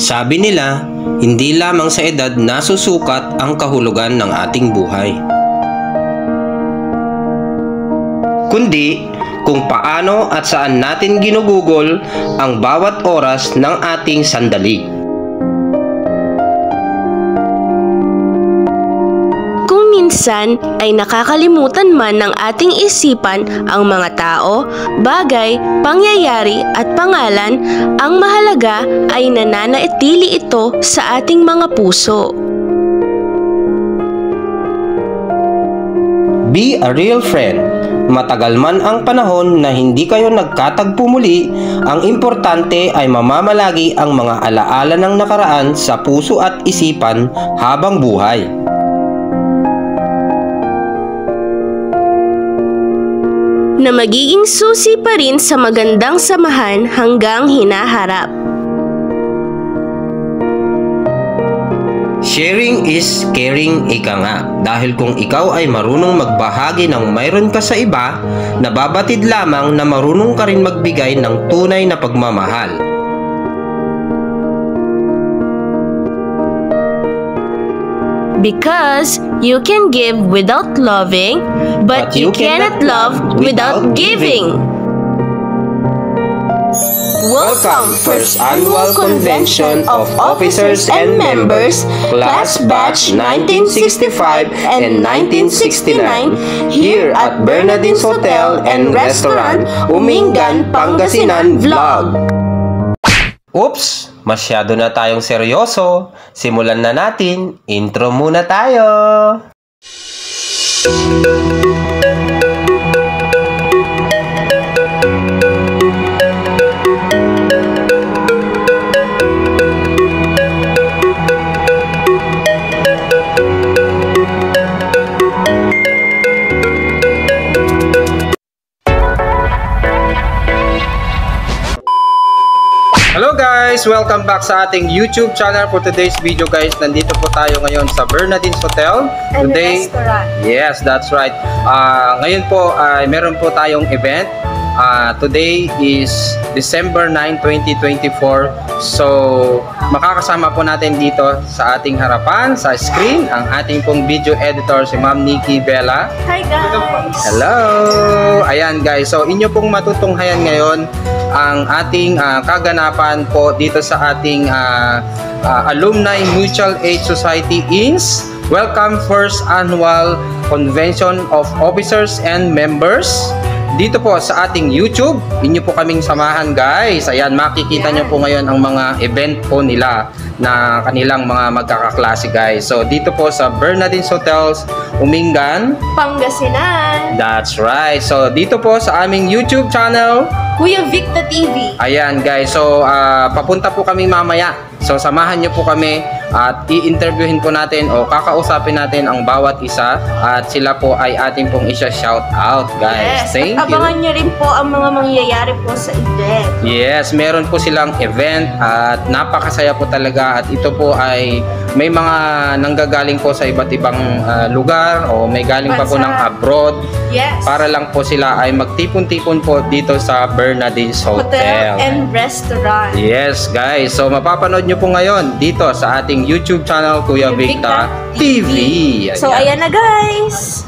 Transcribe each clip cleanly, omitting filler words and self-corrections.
Sabi nila, hindi lamang sa edad nasusukat ang kahulugan ng ating buhay, kundi kung paano at saan natin ginugugol ang bawat oras ng ating sandali. Minsan ay nakakalimutan man ng ating isipan ang mga tao, bagay, pangyayari at pangalan, ang mahalaga ay nananatili ito sa ating mga puso. Be a real friend. Matagal man ang panahon na hindi kayo nagkatagpo muli, ang importante ay mamamalagi ang mga alaala ng nakaraan sa puso at isipan habang buhay. Na magiging susi pa rin sa magandang samahan hanggang hinaharap. Sharing is caring, ika nga. Dahil kung ikaw ay marunong magbahagi ng mayroon ka sa iba, nababatid lamang na marunong ka rin magbigay ng tunay na pagmamahal. Because you can give without loving, but you cannot love without giving. Welcome, First Annual Convention of Officers and Members, Class Batch 1965 and 1969, here at Bernadine's Hotel and Restaurant, Umingan, Pangasinan Vlog. Oops! Masyado na tayong seryoso. Simulan na natin. Intro muna tayo. Hello guys! Welcome back sa ating YouTube channel. For today's video guys, nandito po tayo ngayon sa Bernadine's Hotel And Restaurant. Yes, that's right. Ngayon po, meron po tayong event. Today is December 9, 2024. So, makakasama po natin dito sa ating harapan, sa screen, ang ating pong video editor, si Ma'am Nikki Bella. Hi guys! Hello! Ayan guys, so inyo pong matutunghayan ngayon ang ating kaganapan po dito sa ating Alumni Mutual Aid Society INS Welcome First Annual Convention of Officers and Members. Dito po sa ating YouTube, inyo po kaming samahan guys. Ayan, makikita nyo po ngayon ang mga event po nila na kanilang mga magkakaklase guys. So dito po sa Bernadine's Hotels, Umingan, Pangasinan. That's right. So dito po sa aming YouTube channel, Kuya Victa TV. Ayan guys, so papunta po kami mamaya. So samahan nyo po kami at i-interviewin po natin o kakausapin natin ang bawat isa at sila po ay ating pong isa-shout out guys. Yes, Thank at you. abangan nyo rin po ang mga mangyayari po sa event. Yes, meron po silang event at napakasaya po talaga at ito po ay may mga nanggagaling po sa iba't ibang lugar o may galing pa po ng abroad. Yes. Para lang po sila ay magtipon-tipon po dito sa Bernadine's Hotel and Restaurant. Yes guys, so mapapanood nyo po ngayon dito sa ating YouTube channel Kuya Victa TV. So ayan na guys.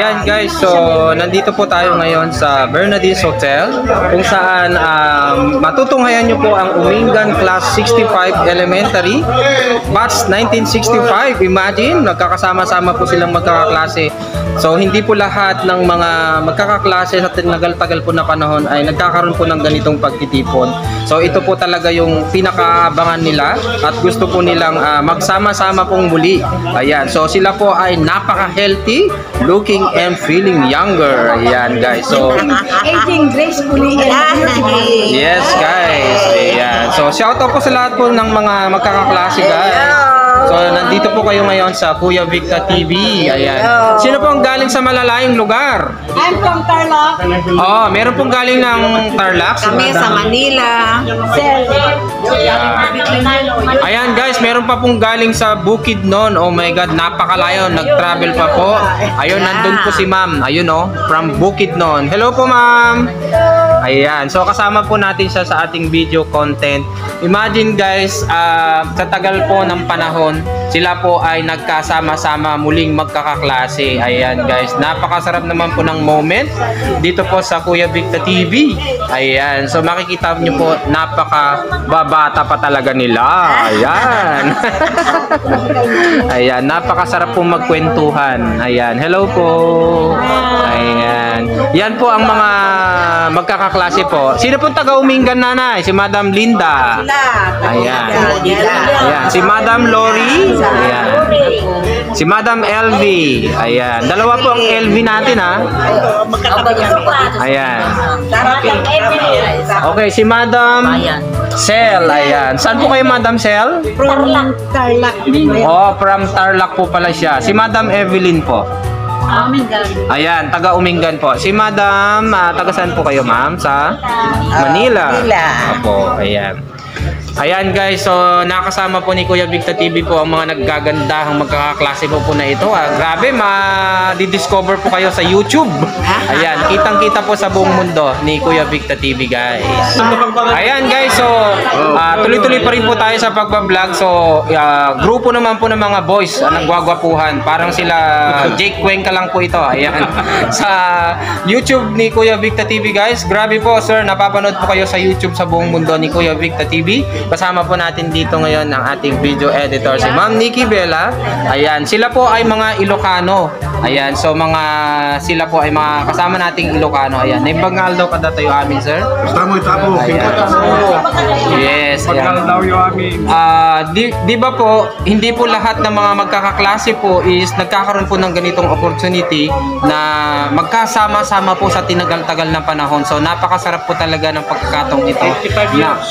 Ayan guys, so nandito po tayo ngayon sa Bernadines Hotel kung saan matutunghayan nyo po ang Umingan Class 65 Elementary Batch 1965. Imagine, nagkakasama-sama po silang magkakaklase. So hindi po lahat ng mga magkakaklase sa tinagal-tagal po na panahon ay nagkakaroon po ng ganitong pagtitipon. So ito po talaga yung pinakaabangan nila at gusto po nilang magsama-sama pong muli. Ayan, so sila po ay napaka-healthy, looking and feeling younger. Ayan guys, so aging gracefully and beautifully. yes guys, ayan. So shout out po sa lahat po ng mga magkakaklase guys. So nandito po kayo ngayon sa Kuya Victa TV. Ayan. Sino po ang galing sa malalayong lugar? I'm from Tarlac. Oh, meron pong galing ng Tarlac. Kami sa Manila. Sel. Ayan guys, meron pa pong galing sa Bukidnon. Oh my God, napakalayo. Nag-travel pa po. Ayun, nandun po si ma'am. Ayun oh, from Bukidnon. Hello po ma'am. Ayan, so kasama po natin siya sa ating video content. Imagine guys, sa tagal po ng panahon, sila po ay nagkasama-sama muling magkakaklase. Ayan guys, napakasarap naman po ng moment dito po sa Kuya Victa TV. Ayan, so makikita nyo po, napaka-babata pa talaga nila. Ayan. Ayan, napakasarap po magkwentuhan. Ayan, hello po. Ayan. Yan po ang mga magkakaklase po. Sino po taga-Umingan nanay? Si Madam Linda. Ayan. Ayan. Si Madam Lori. Ayan. Si Madam LV. Ayan. Dalawa po ang LV natin ha. Ayan. Okay, si Madam Sel. Ayan. Saan po kayo Madam Sel? From Tarlac. Oh, from Tarlac po pala siya. Si Madam Evelyn po. Ayan, taga-Umingan po. Si Madam, taga saan po kayo ma'am? Sa Manila. Opo, ayan. Ayan guys, so nakasama po ni Kuya Victa TV po ang mga naggagandahang magkakaklase po na ito. Grabe, ma-discover po kayo sa YouTube. Ayan, kitang-kita po sa buong mundo ni Kuya Victa TV guys. Ayan guys, so tuloy-tuloy pa rin po tayo sa pagbablog. So grupo naman po ng mga boys nagwagwapuhan. Parang sila Jake Cuenca lang po ito. Ayan. Sa YouTube ni Kuya Victa TV guys. Grabe po sir, napapanood po kayo sa YouTube sa buong mundo ni Kuya Victa TV. Kasama po natin dito ngayon ang ating video editor si Ma'am Nikki Bella. Ayan, sila po ay mga Ilocano. Ayan, so sila po ay mga kasama nating Ilocano. Ayan, naibangal daw kada tayo amin, sir. Estamos tapo. Yes, ayan. daw yung amin. Di ba po, hindi po lahat ng mga magkakaklase po is nagkakaroon po ng ganitong opportunity na magkasama-sama po sa tinagal-tagal na panahon. So napakasarap po talaga ng pagkakataong ito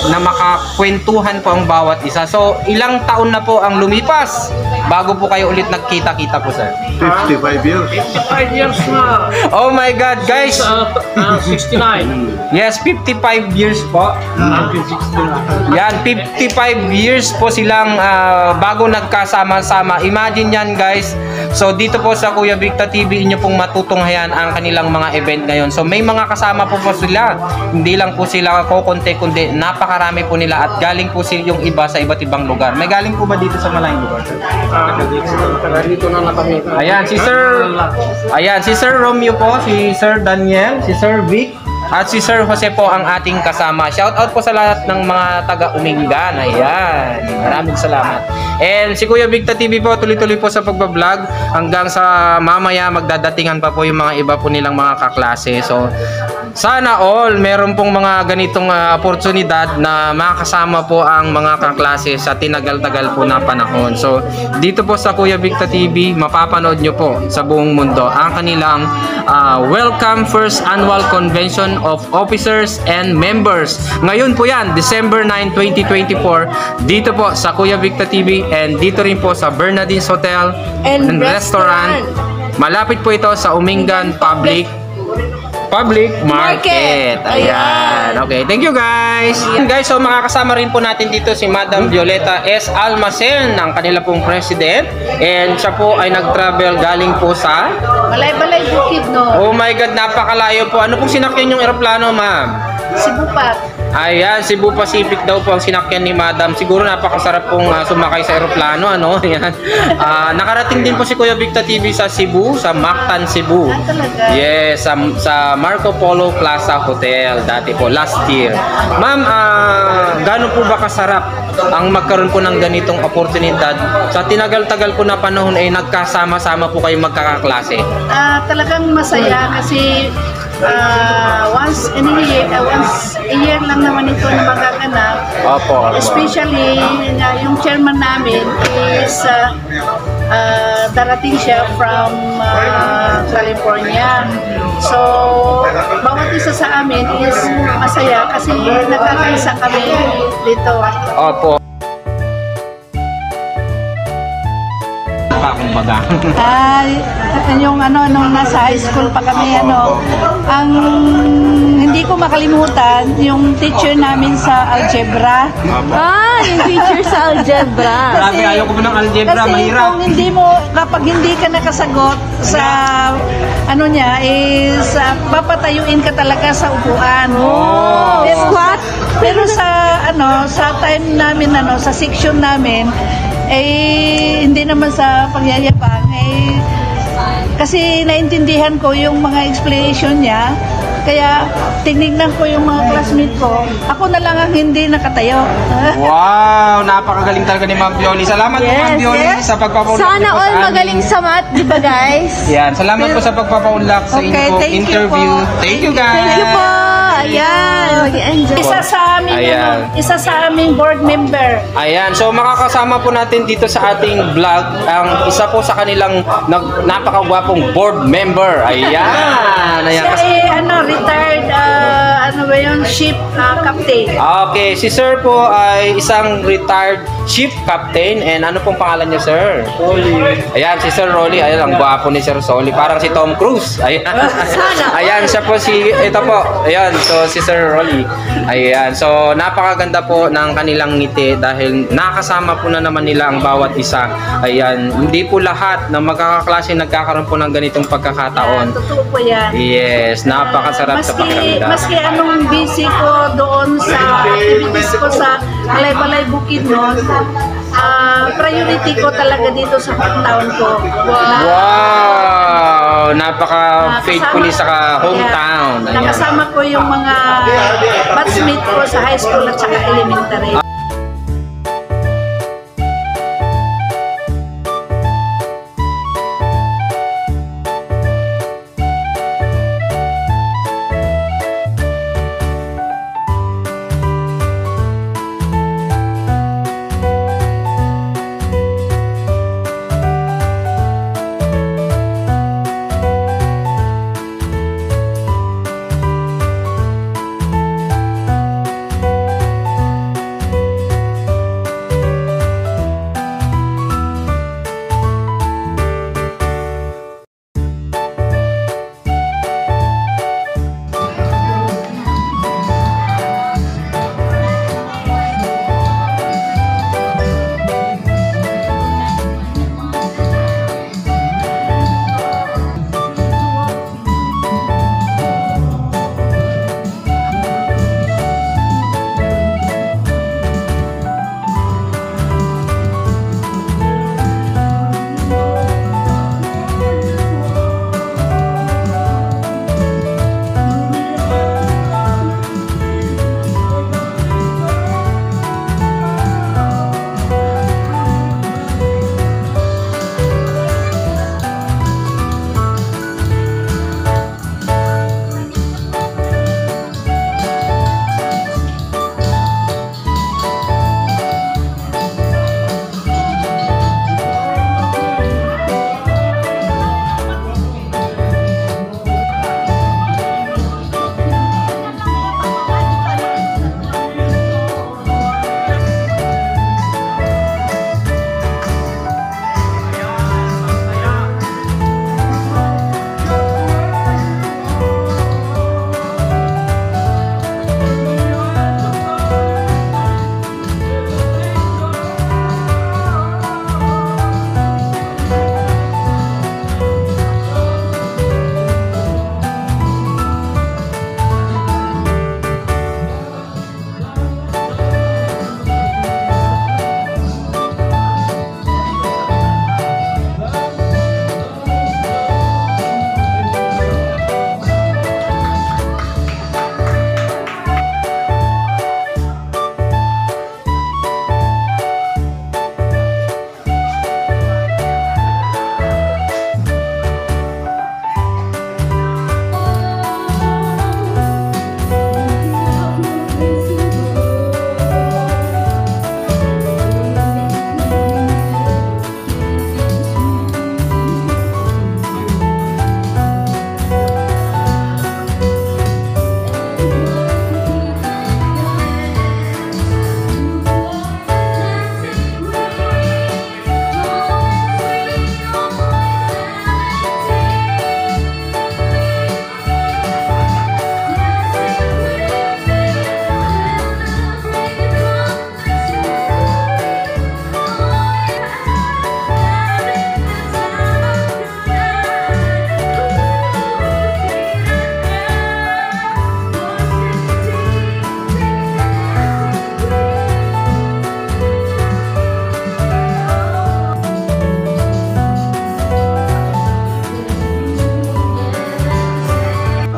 na makakwentuhan po ang bawat isa. So ilang taon na po ang lumipas bago po kayo ulit nagkita-kita po sir? 55 years. 5 years na. Oh my God guys! 69. Yes, 55 years po. Until 69. Yan, 55 years po silang bago nagkasama-sama. Imagine yan guys. So dito po sa Kuya Victa TV, inyo pong matutunghayan ang kanilang mga event ngayon. So may mga kasama po sila. Hindi lang po sila kukunti, kundi napakarami po nila at galing po yung iba sa iba't ibang lugar. May galing po ba dito sa malayong lugar? Dito na kami. Ayan, si Sir Romeo po, si Sir Daniel, si Sir Vic, at si Sir Jose po ang ating kasama. Shout out po sa lahat ng mga taga-Umingan. Ayan. Maraming salamat. And si Kuya Victa TV po, tuloy-tuloy po sa pagbablog hanggang sa mamaya magdadatingan pa po yung mga iba po nilang mga kaklase. So, sana all meron pong mga ganitong oportunidad na makasama po ang mga kaklase sa tinagal-tagal po na panahon. So, dito po sa Kuya Victa TV, mapapanood nyo po sa buong mundo ang kanilang Welcome First Annual Convention of Officers and Members. Ngayon po yan, December 9, 2024, dito po sa Kuya Victa TV and dito rin po sa Bernadines Hotel and Restaurant. Malapit po ito sa Umingan Public Market. Ayan. Okay, thank you guys. Guys, so makakasama rin po natin dito si Madam Violeta S. Almacen, ang kanila pong president. And siya po ay nag-travel galing po sa Balay-balay Bukid, no? Oh my God, napakalayo po. Ano pong sinakyan yung eroplano, ma'am? Cebu pa. Ayan, Cebu Pacific daw po ang sinakyan ni Madam. Siguro napakasarap pong sumakay sa eroplano, ano? Ayan. Nakarating din po si Kuya Victor TV sa Cebu, sa Mactan, Cebu. Yes, sa Marco Polo Plaza Hotel dati po, last year. Ma'am, gaano po ba kasarap ang magkaroon po ng ganitong oportunidad? Sa tinagal-tagal po na panahon ay nagkasama-sama po kayong magkakaklase. Talagang masaya kasi once a year lang naman ito na magaganap. Opo. Especially yung chairman namin is darating siya from California. So, bawat isa sa amin is masaya kasi nagkakaisa kami dito. Opo. Kumbaga. Yung nung nasa high school pa kami, ang hindi ko makalimutan, yung teacher namin sa algebra. Yung teacher sa algebra. Grabe, ayaw ko po ng algebra, Kasi mahirap. kung kapag hindi ka nakasagot sa niya, is papatayuin ka talaga sa upuan. Oh. Squat. Pero sa time namin, sa section namin, hindi naman sa pagyayabang, kasi naintindihan ko yung mga explanation niya, kaya tinignan ko yung mga classmate ko, ako na lang ang hindi nakatayo. Wow, napakagaling talaga ni Ma'am Bioli. Salamat po Ma'am Bioli sa pagpapaunlak. Sana niyo po all sa magaling aming- sa math, di ba guys? Yan, salamat po sa pagpapaunlak sa Okay, inyong thank you interview. po. Thank you guys. Thank you po. Ayan. Mag-enjoy. Ayan. Isa sa aming board member. Ayan, so makakasama po natin dito sa ating vlog ang isa po sa kanilang napakagwapong board member. Ayan. Ayan. Siya retired, ship captain. Okay, si Sir po ay isang retired ship captain, and ano pong pangalan niya, Sir? Rolly. Ayan, si Sir Rolly. Ayan, ang gwapo ni Sir Rolly. Parang si Tom Cruise. Ayan. Ayan, siya po ito po. Ayan, so si Sir Rolly. Ayan, so napakaganda po ng kanilang ngiti dahil nakasama po na naman nila ang bawat isa. Ayan, hindi po lahat ng magkakaklase nagkakaroon po ng ganitong pagkakataon. Totoo po yan. Yes, napakasarap sa pakiramdam. Maski anong busy ko doon sa activities ko sa Balay Bukid noon, priority ko talaga dito sa hometown ko. Wow! Napaka-faithfully sa hometown. Ayan. Nakasama ko yung mga batchmate ko sa high school at saka elementary.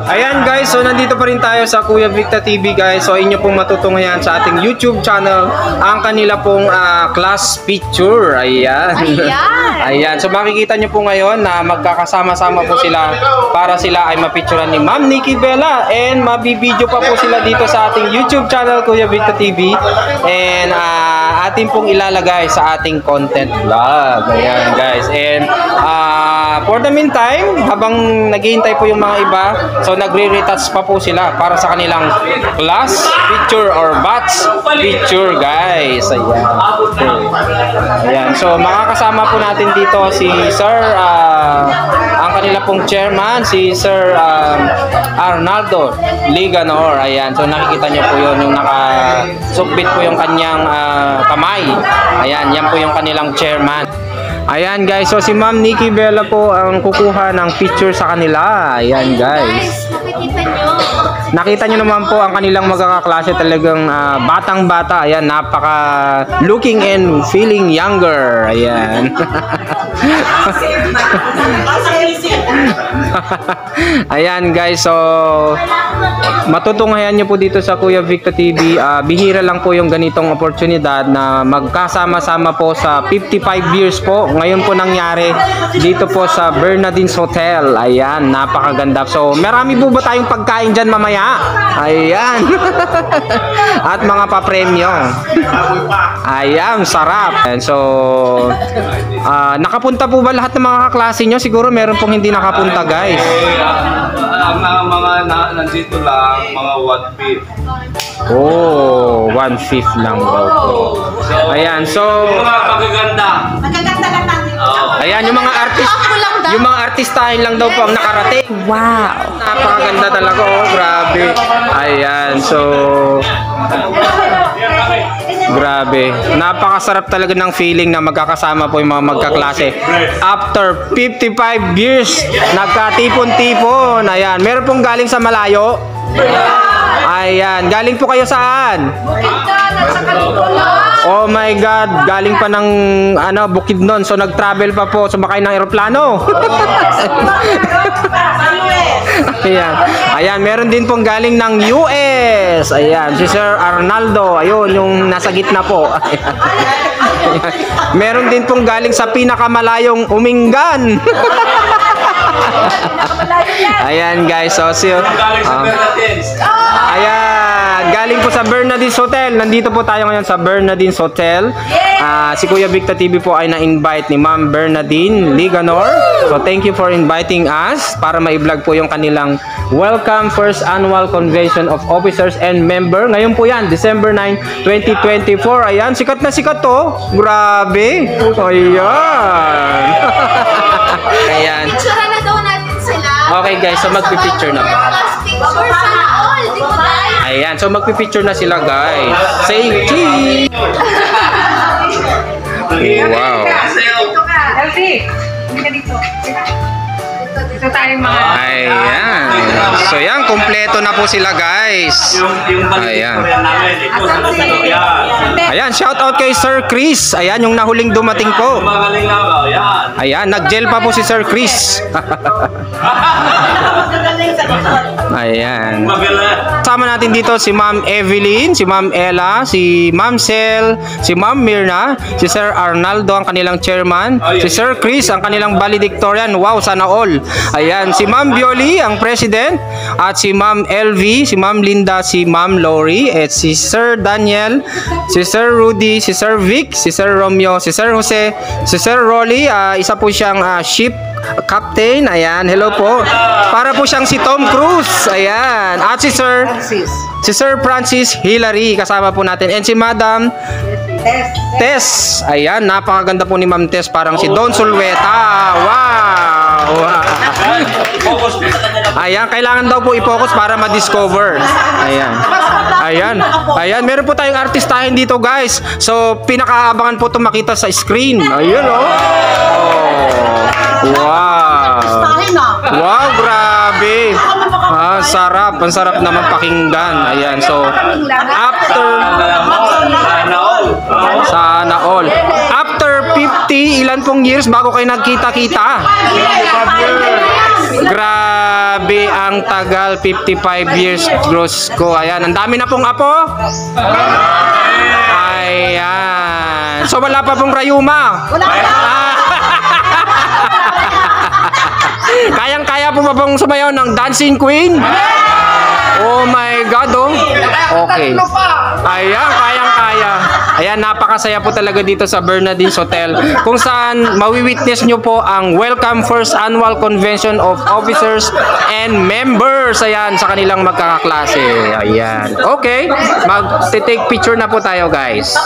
Ayan guys, so nandito pa rin tayo sa Kuya Victa TV guys. So inyo pong matutunghayan sa ating YouTube channel ang kanila pong class picture. Ayan. Ayan. So makikita nyo po ngayon na magkakasama-sama po sila para sila ay mapicturean ni Ma'am Nikki Bella, and mabibideo pa po sila dito sa ating YouTube channel Kuya Victa TV, and atin pong ilalagay sa ating content vlog. Ayan guys. And for the meantime, habang naghihintay po yung mga iba, so nagre-retouch pa po sila para sa kanilang class picture or batch picture guys. Ayan. Okay. Ayan. So makakasama po natin dito si Sir, ang kanila pong chairman, si Sir Arnaldo Liganor. Ayan. So nakikita niyo po yun, yung nakasukbit po yung kanyang kamay. Ayan. Yan po yung kanilang chairman. Ayan guys, so si Ma'am Nikki Bella po ang kukuha ng picture sa kanila. Ayan guys. Nakita nyo naman po ang kanilang magkakaklase, talagang batang-bata. Ayan, napaka looking and feeling younger. Ayan. Ayan guys, so matutunghayan nyo po dito sa Kuya Victa TV. Bihira lang po yung ganitong oportunidad na magkasama-sama po sa 55 years po. Ngayon po nangyari dito po sa Bernardines Hotel. Ayan, napakaganda. So marami po ba tayong pagkain dyan mamaya? Ayan. At mga papremyo. Ayan, sarap. And so nakapunta po ba lahat ng mga kaklase nyo? Siguro meron pong hindi nakapunta guys. Mga nandito lang, mga 1/5. Oh, 1/5 lang daw po. Ayan, so Mga magaganda. ayan, yung mga yung mga artistahin lang daw po ang nakarating. Wow. Napakaganda talaga, oh, grabe. Ayan, so grabe. Napakasarap talaga ng feeling na magkakasama po yung mga magkaklase. After 55 years, nagkatipon-tipon. Ayan, meron pong galing sa malayo. Ayan, galing po kayo saan? Oh my God, galing pa ng Bukidnon. So nag-travel pa po, sumakay ng eroplano. Ayan. Ayan, meron din pong galing ng US. Ayan, si Sir Arnaldo. Ayun, yung nasa gitna po. Ayan. Meron din pong galing sa pinakamalayong Umingan. Ayan guys, so ayan, galing po sa Bernardines Hotel. Nandito po tayo ngayon sa Bernardines Hotel. Si Kuya Victa TV po ay na-invite ni Ma'am Bernardine Liganor. So thank you for inviting us para ma-vlog po yung kanilang welcome first annual convention of officers and member. Ngayon po yan, December 9, 2024. Ayan, sikat na sikat to. Grabe. Ayan. Ayan. Picture na daw natin sila. Okay guys, so magpipicture na po. Picture sana all, di ba guys? Ayan, so magpipicture na sila guys. Say cheese! Wow. Dito tayo mga... Ayan. So yan, kumpleto na po sila guys. Ayan. Ayan, shout out kay Sir Chris. Ayan, yung nahuling dumating po. Ayan, nag-gel pa po si Sir Chris. Ayan. Sama natin dito si Ma'am Evelyn, si Ma'am Ella, si Ma'am Sel, si Ma'am Mirna, si Sir Arnaldo ang kanilang chairman, si Sir Chris ang kanilang valedictorian. Wow, sana all. Ayan, si Ma'am Bioli ang president, at si Ma'am LV, si Ma'am Linda, si Ma'am Lori, at si Sir Daniel, si Sir Rudy, si Sir Vic, si Sir Romeo, si Sir Jose, si Sir Rolly, isa po siyang ship captain. Ayan, hello po. Para po siyang si Tom Cruise. Ayan. At si Sir Francis Hillary, kasama po natin. And si Madam Tess. Ayan, napakaganda po ni Ma'am Tess. Parang si Don Sulweta. Wow. Ayan, kailangan daw po i-focus para ma-discover. Ayan. Ayan. Ayan, meron po tayong artistahin dito guys. So, pinakaabangan po ito makita sa screen. Ayun oh. Wow. Wow, grabe. Sarap. Ang sarap naman pakinggan. Ayan, so after sana all. After 50, ilan pong years bago kayo nagkita-kita? Grabe, ang tagal, 55 years, gross ko. Ayan, ang dami na pong apo. Ayan. So, wala pa pong rayuma? Wala pa. Kayang-kaya po ba pong sumayaw ng Dancing Queen? Oh my God, oh. Okay. Ayan, kayang-kaya. Ayan, napakasaya po talaga dito sa Bernardines Hotel, kung saan mawi-witness nyo po ang Welcome First Annual Convention of Officers and Members. Ayan, sa kanilang magkakaklase. Ayan. Okay, mag-take picture na po tayo, guys.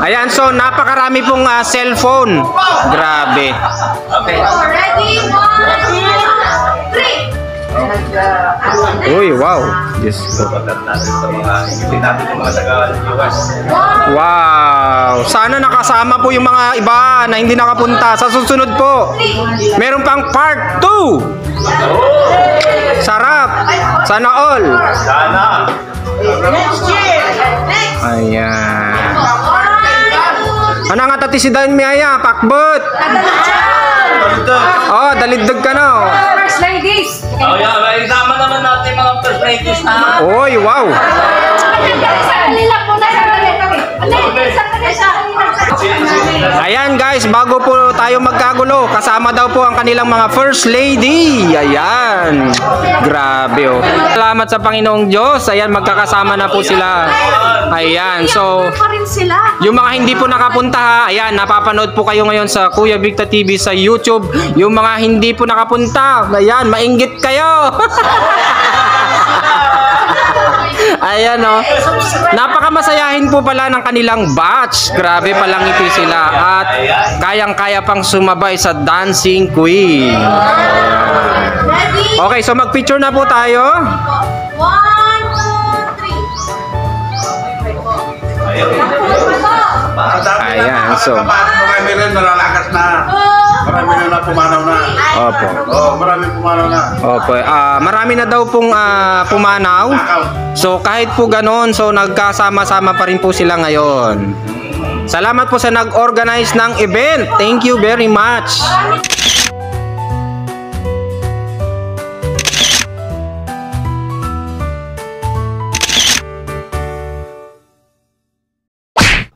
Ayan, so napakarami pong cellphone. Grabe. Ready? 1, 2, 3. Uy, wow. Yes. Wow. Sana nakasama po yung mga iba na hindi nakapunta. Sa susunod po, meron pang part 2. Sarap. Sana all. Sana. Ayan. Ano nga tatisidan miyaya? Pakbot. Oh, daliddag ka na. Oh. First ladies. Oh, yeah, may isama naman natin mga first ladies na. Uy, wow. Ayan guys, bago po tayo magkagulo, kasama daw po ang kanilang mga first lady. Ayan. Grabe oh. Salamat sa Panginoong Diyos. Ayan, magkakasama na po sila. Ayan, so yung mga hindi po nakapunta ha, ayan, napapanood po kayo ngayon sa Kuya Victor TV sa YouTube. Yung mga hindi po nakapunta, ayan, mainggit kayo. Ayan o. Napakamasayahin po pala ng kanilang batch. Grabe palang ngiti sila. At kayang-kaya pang sumabay sa Dancing Queen. Okay, so mag-picture na po tayo. 1, 2, 3. Ayan, so. Marami rin nalalakas na. Marami na pumanaw na. Opo. Oh, marami pumanaw na. Opo. Marami na daw pong pumanaw. So kahit po ganon, so nagkasama-sama pa rin po sila ngayon. Salamat po sa nag-organize ng event. Thank you very much.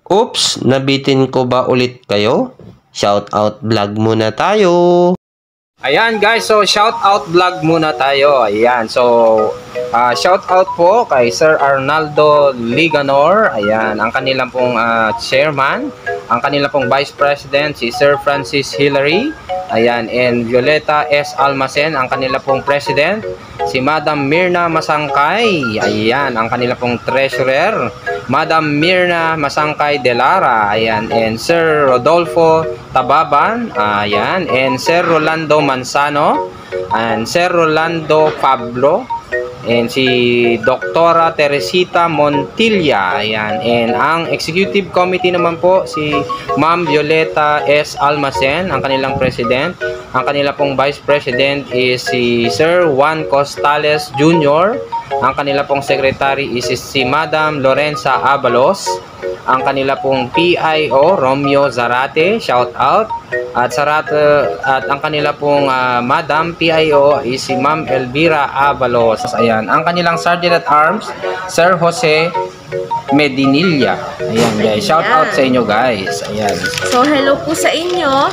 Oops, nabitin ko ba ulit kayo? Shout out vlog muna tayo. Ayan guys, so shout out vlog muna tayo. Ayan, so shout out po kay Sir Arnaldo Liganor. Ayan, ang kanilang pong chairman, ang kanilang pong vice president si Sir Francis Hillary. Ayan, and Violeta S. Almacen, ang kanilang pong president. Si Madam Mirna Masangkay. Ayan, ang kanilang pong treasurer, Madam Mirna Masangkay de Lara. Ayan, and Sir Rodolfo Tababan. Ayan, and Sir Rolando Manzano, and Sir Rolando Pablo, and si Doktora Teresita Montilla. Ayan, and ang executive committee naman po si Ma'am Violeta S. Almacen, ang kanilang president. Ang kanila pong vice president is si Sir Juan Costales Jr. Ang kanila pong secretary is si Madam Lorenza Abalos. Ang kanila pong PIO Romeo Zarate, shout out. At ang kanila pong Madam PIO is si Ma'am Elvira Abalos. Ayan, ang kanilang Sergeant at Arms, Sir Jose Medinilla. Ayan guys, shout out sa inyo guys. Ayan. So, hello po sa inyo.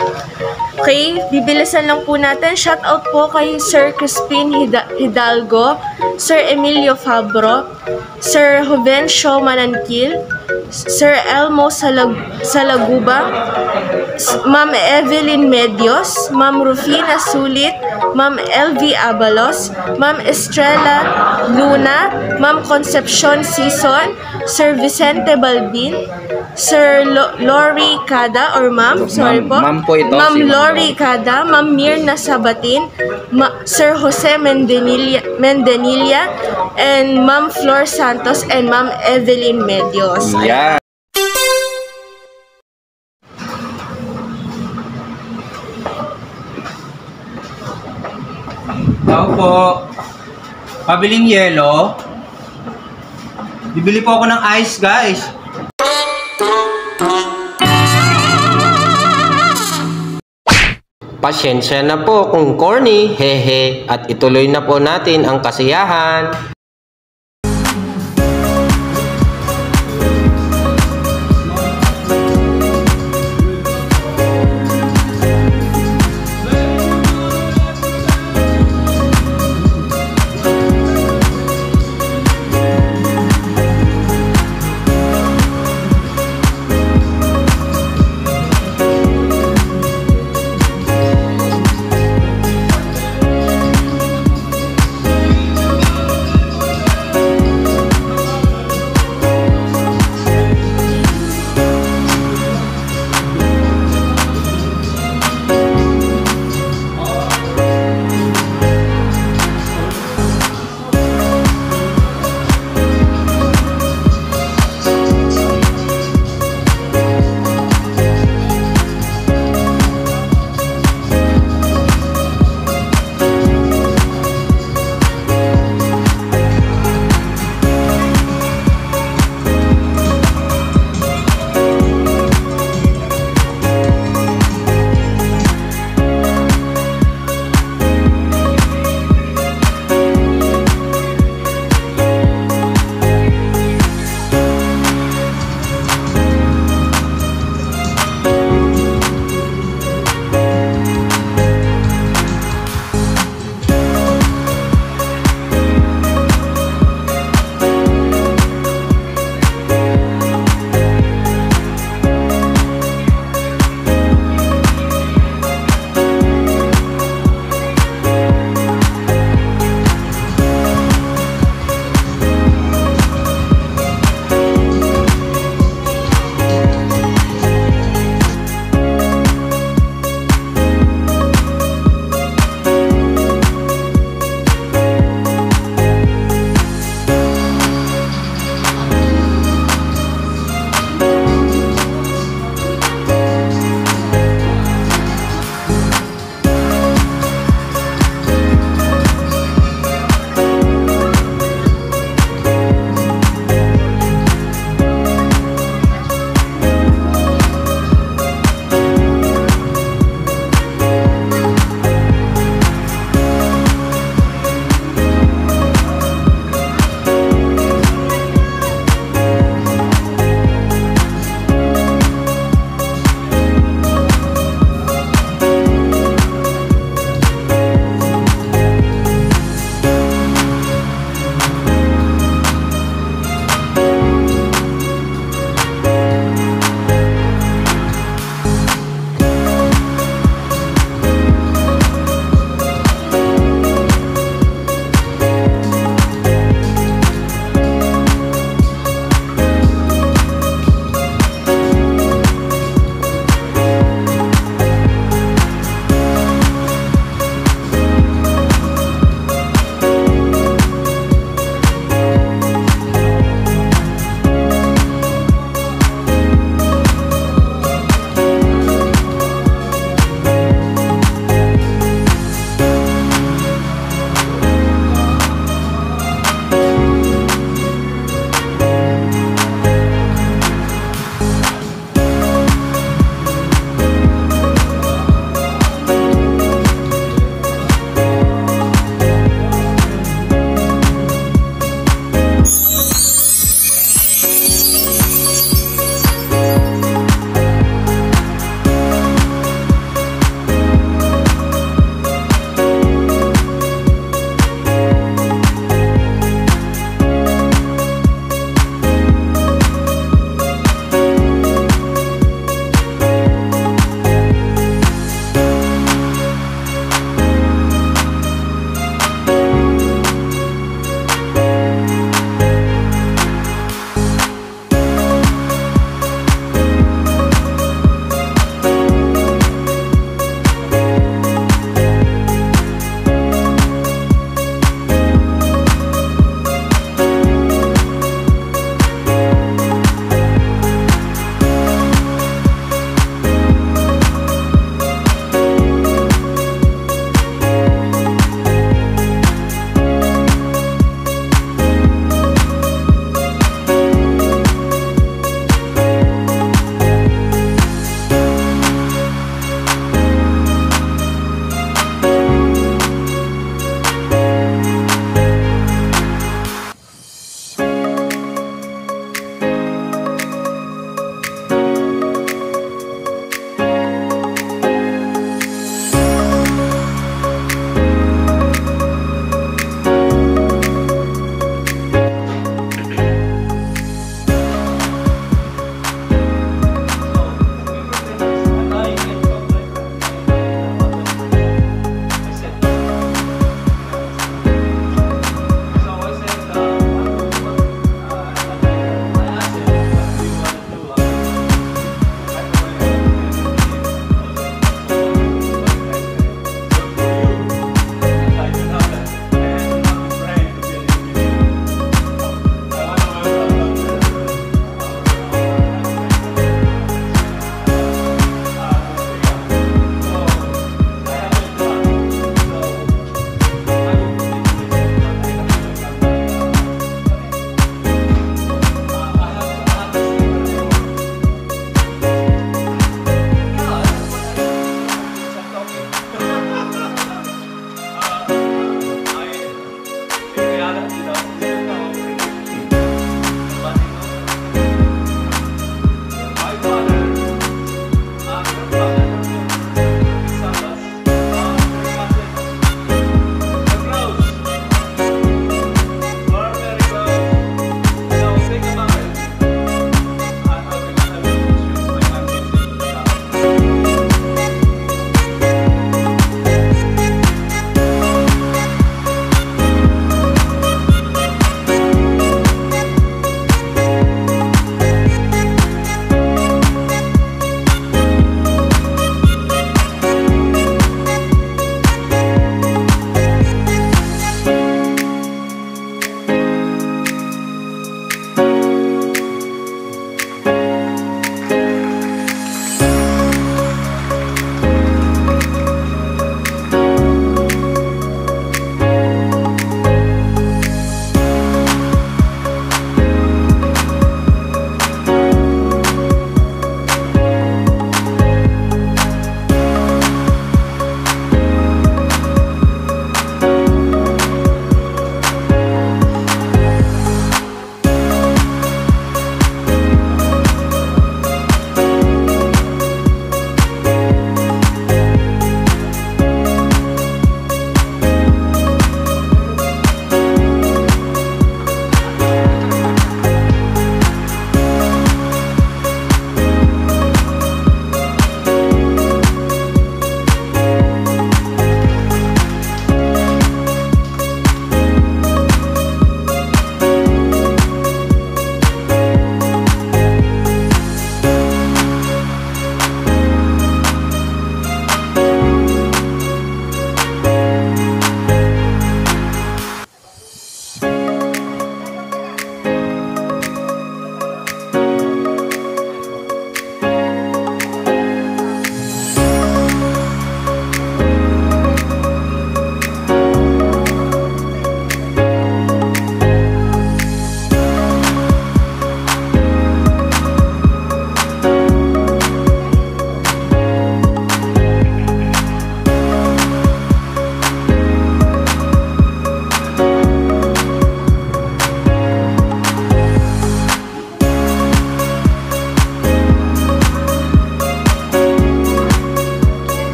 Okay, bibilisan lang po natin. Shout out po kay Sir Crispin Hidalgo, Sir Emilio Fabro, Sir Jovencio Mananquil, Sir Elmo Salaguba, Ma'am Evelyn Medios, Ma'am Rufina Sulit, Ma'am LV Abalos, Ma'am Estrella Luna, Ma'am Concepcion Sison, Sir Vicente Balbin, Sir Lori Cada or Ma'am, sorry po. Ma'am po ito. Ma'am Lori Cada, Ma'am Mirna Sabatin, Sir Jose Mendenilla, and Ma'am Flor Santos and Ma'am Evelyn Medios. Yeah. Tao po. Pabiling yelo. Bibili po ako ng ice, guys. Pasyensya na po kung corny, hehe, at ituloy na po natin ang kasiyahan.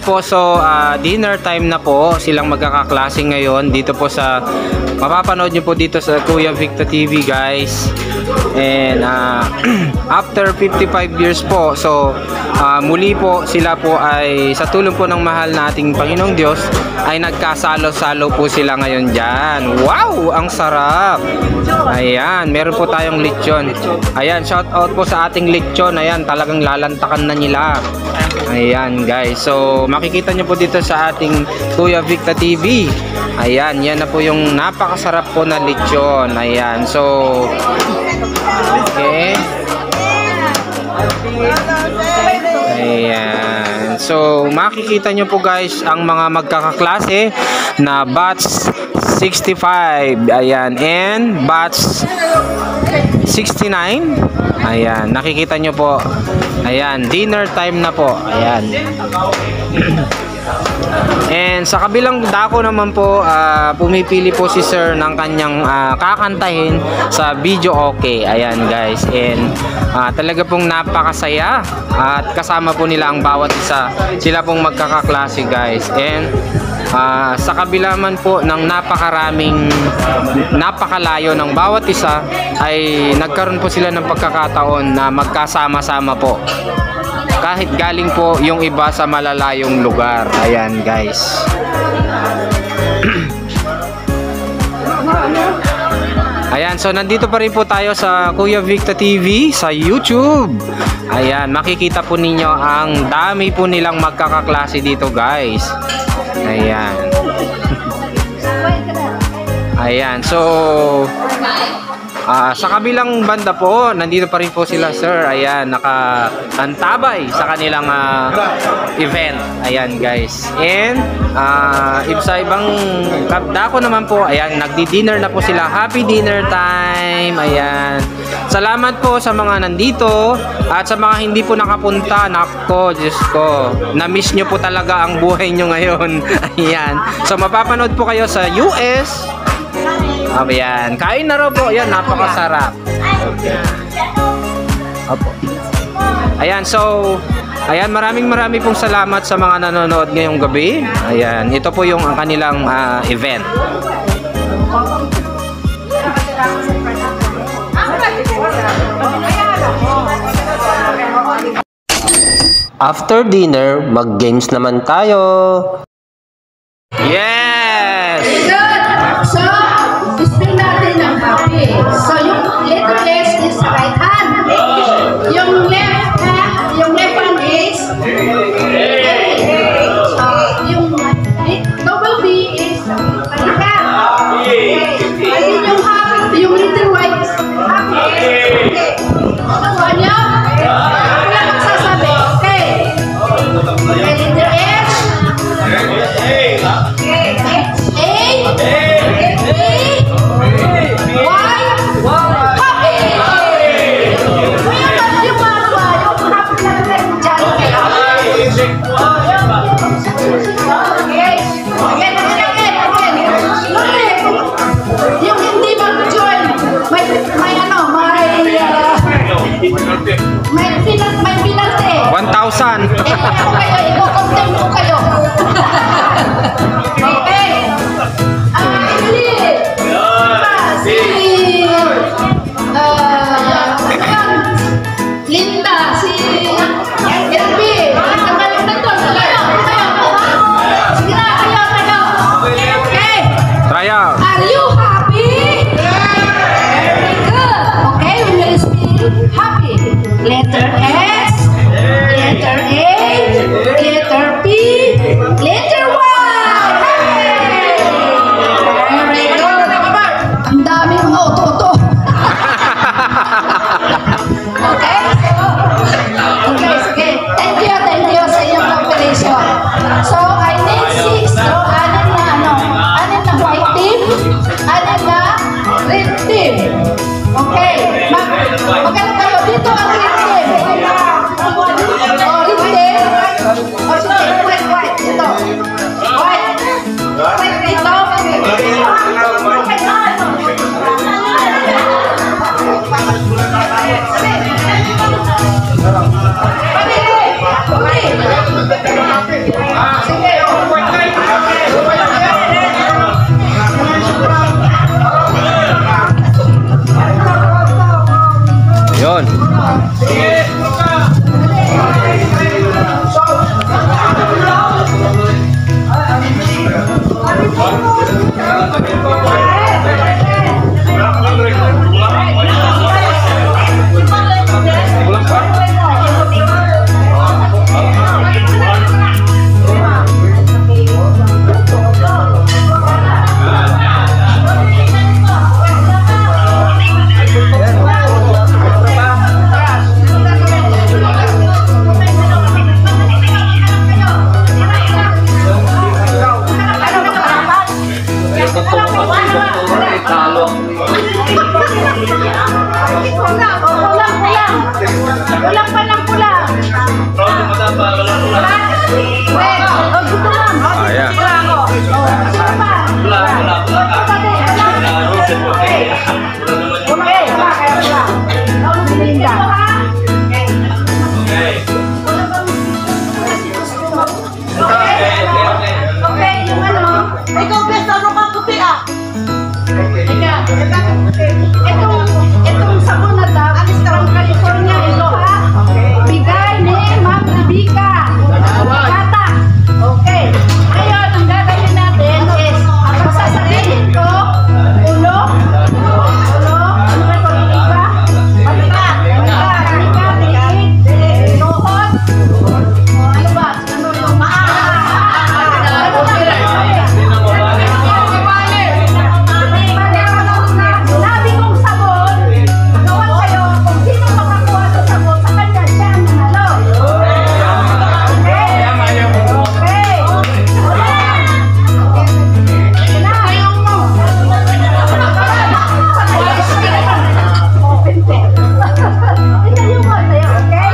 po, so dinner time na po silang magkakaklase ngayon dito po sa mapapanood nyo po dito sa Kuya Victor TV, guys. And after 55 years po, so muli po sila po ay sa tulong po ng mahal na ating Panginoong Diyos ay nagkasalo-salo po sila ngayon dyan. Wow! Ang sarap! Ayan, meron po tayong lechon. Ayan, shout out po sa ating lechon. Ayan, talagang lalantakan na nila. Ayan, guys. So, makikita nyo po dito sa ating Kuya Victor TV. Ayan, yan na po yung napakasarap po na lechon. Ayan, so okay. Ayan. So, makikita nyo po, guys, ang mga magkakaklase na batch 65. Ayan, and batch 69. Ayan, nakikita nyo po. Ayan, dinner time na po. Ayan. And sa kabilang dako naman po, pumipili po si Sir ng kanyang kakantahin sa video okay. Ayan, guys. And talaga pong napakasaya at kasama po nila ang bawat isa. Sila pong magkakaklase, guys. And sa kabila man po ng napakalayo ng bawat isa, ay nagkaroon po sila ng pagkakataon na magkasama-sama po. Kahit galing po yung iba sa malalayong lugar. Ayan, guys. Ayan, so nandito pa rin po tayo sa Kuya Victor TV sa YouTube. Ayan, makikita po ninyo ang dami po nilang magkakaklase dito, guys. Ayan. Ayan, so sa kabilang banda po, nandito pa rin po sila, Sir. Ayan, nakaantabay sa kanilang event. Ayan, guys. And sa ibang dako naman po, ayan, nagdi-dinner na po sila. Happy dinner time. Ayan. Salamat po sa mga nandito at sa mga hindi po nakapunta. Nako, Diyos ko. Na-miss nyo po talaga ang buhay nyo ngayon. Ayan. So, mapapanood po kayo sa US. Ayan, kain na raw po. Ayan, napakasarap. Okay. Opo. Ayan, so ayan, maraming pong salamat sa mga nanonood ngayong gabi. Ayan, ito po yung kanilang event. After dinner, mag-games naman tayo. Yes! Good. So, spell natin ang happy. So, yung letter S is right hand. Yung left hand is A. Yung double B is balikan. Okay. Yung letter Y is happy. Okay. So, nyo? Wala magsasabi. Okay. Okay, letter S. May pinante. 1,000. I-content ko kayo. Okay. Linda, si Elby. Kabalik na to. Kayo. Sige na, kayo. Okay. Try out. Are you happy? Very good. Okay, we will spell happy. Letter S, letter A, letter P, letter Y. Very good. Ang daming auto-auto. Okay? Okay, sige. Thank you sa inyong cooperation. So, I need 6. So, anin na white team, anin na red team. Okay. Magkano kayo dito ang red team? Red team. Sige, white. Ito. White dito. Talo. Kulang pa ng kulang. Wait, gusto lang. Ayan. Sino pa? Okay, yung ano? Ikaw, best, ano ka puti ah? Itong sabon na to, from California ito ha? Bigay ni Ma'am Rebecca. Kata. Okay. Ngayon, ang gagawin natin is, ang sasabihin ko, ulo, ano ba ito, iba? Balikat, tuhod, ano ba, ano yung Labi kong sabon, gawan kayo kung sino makakuha sa sabon sa kanya siya ang nanalo. Okay? Okay. Na, yung mo. Itayo mo, tayo, okay?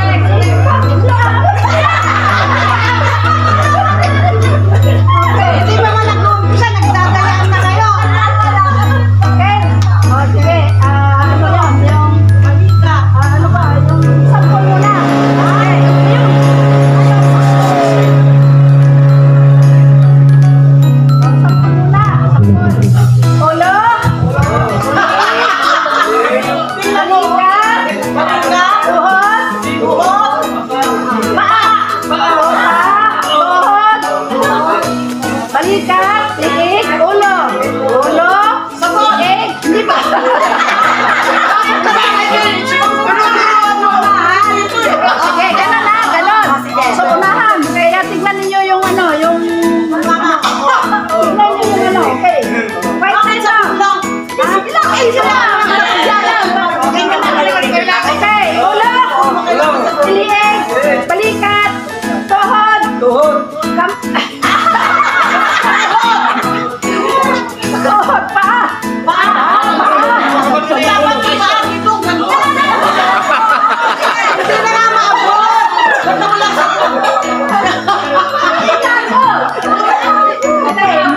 Hindi ba man nag-uumpisa, nagdadayaan na kayo? Okay? O, sige. Ano yan? Yung malika. Ano ba? Yung sampol muna. Okay. Yung sampol muna. Ulo. Malika. Tuhod. Paa. Tuhod. Balikat, liig, ulo. Ulo, liig, hindi ba? Sige, gano'n na, gano'n. So, unahan. Kaya tignan ninyo yung ano, yung... Tignan ninyo yung ano, okay. Wait, wait lang. Okay, ulo, liig, balikat, tuhod, tuhod, paa.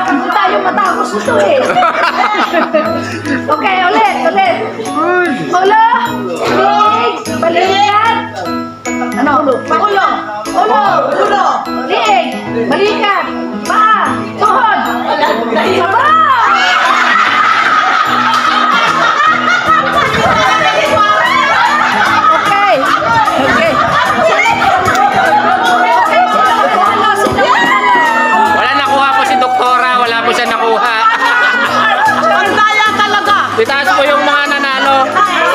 Hindi tayo matapos ito eh. Okay, ulit. Ulo, liig, balikat. Ano? Ulo, liig, balikat, paa, tuhod. Sabaw! Okay. Wala nakuha po si Doktora, wala po siya nakuha. Ang daya talaga. Itaas po yung mga nanalo.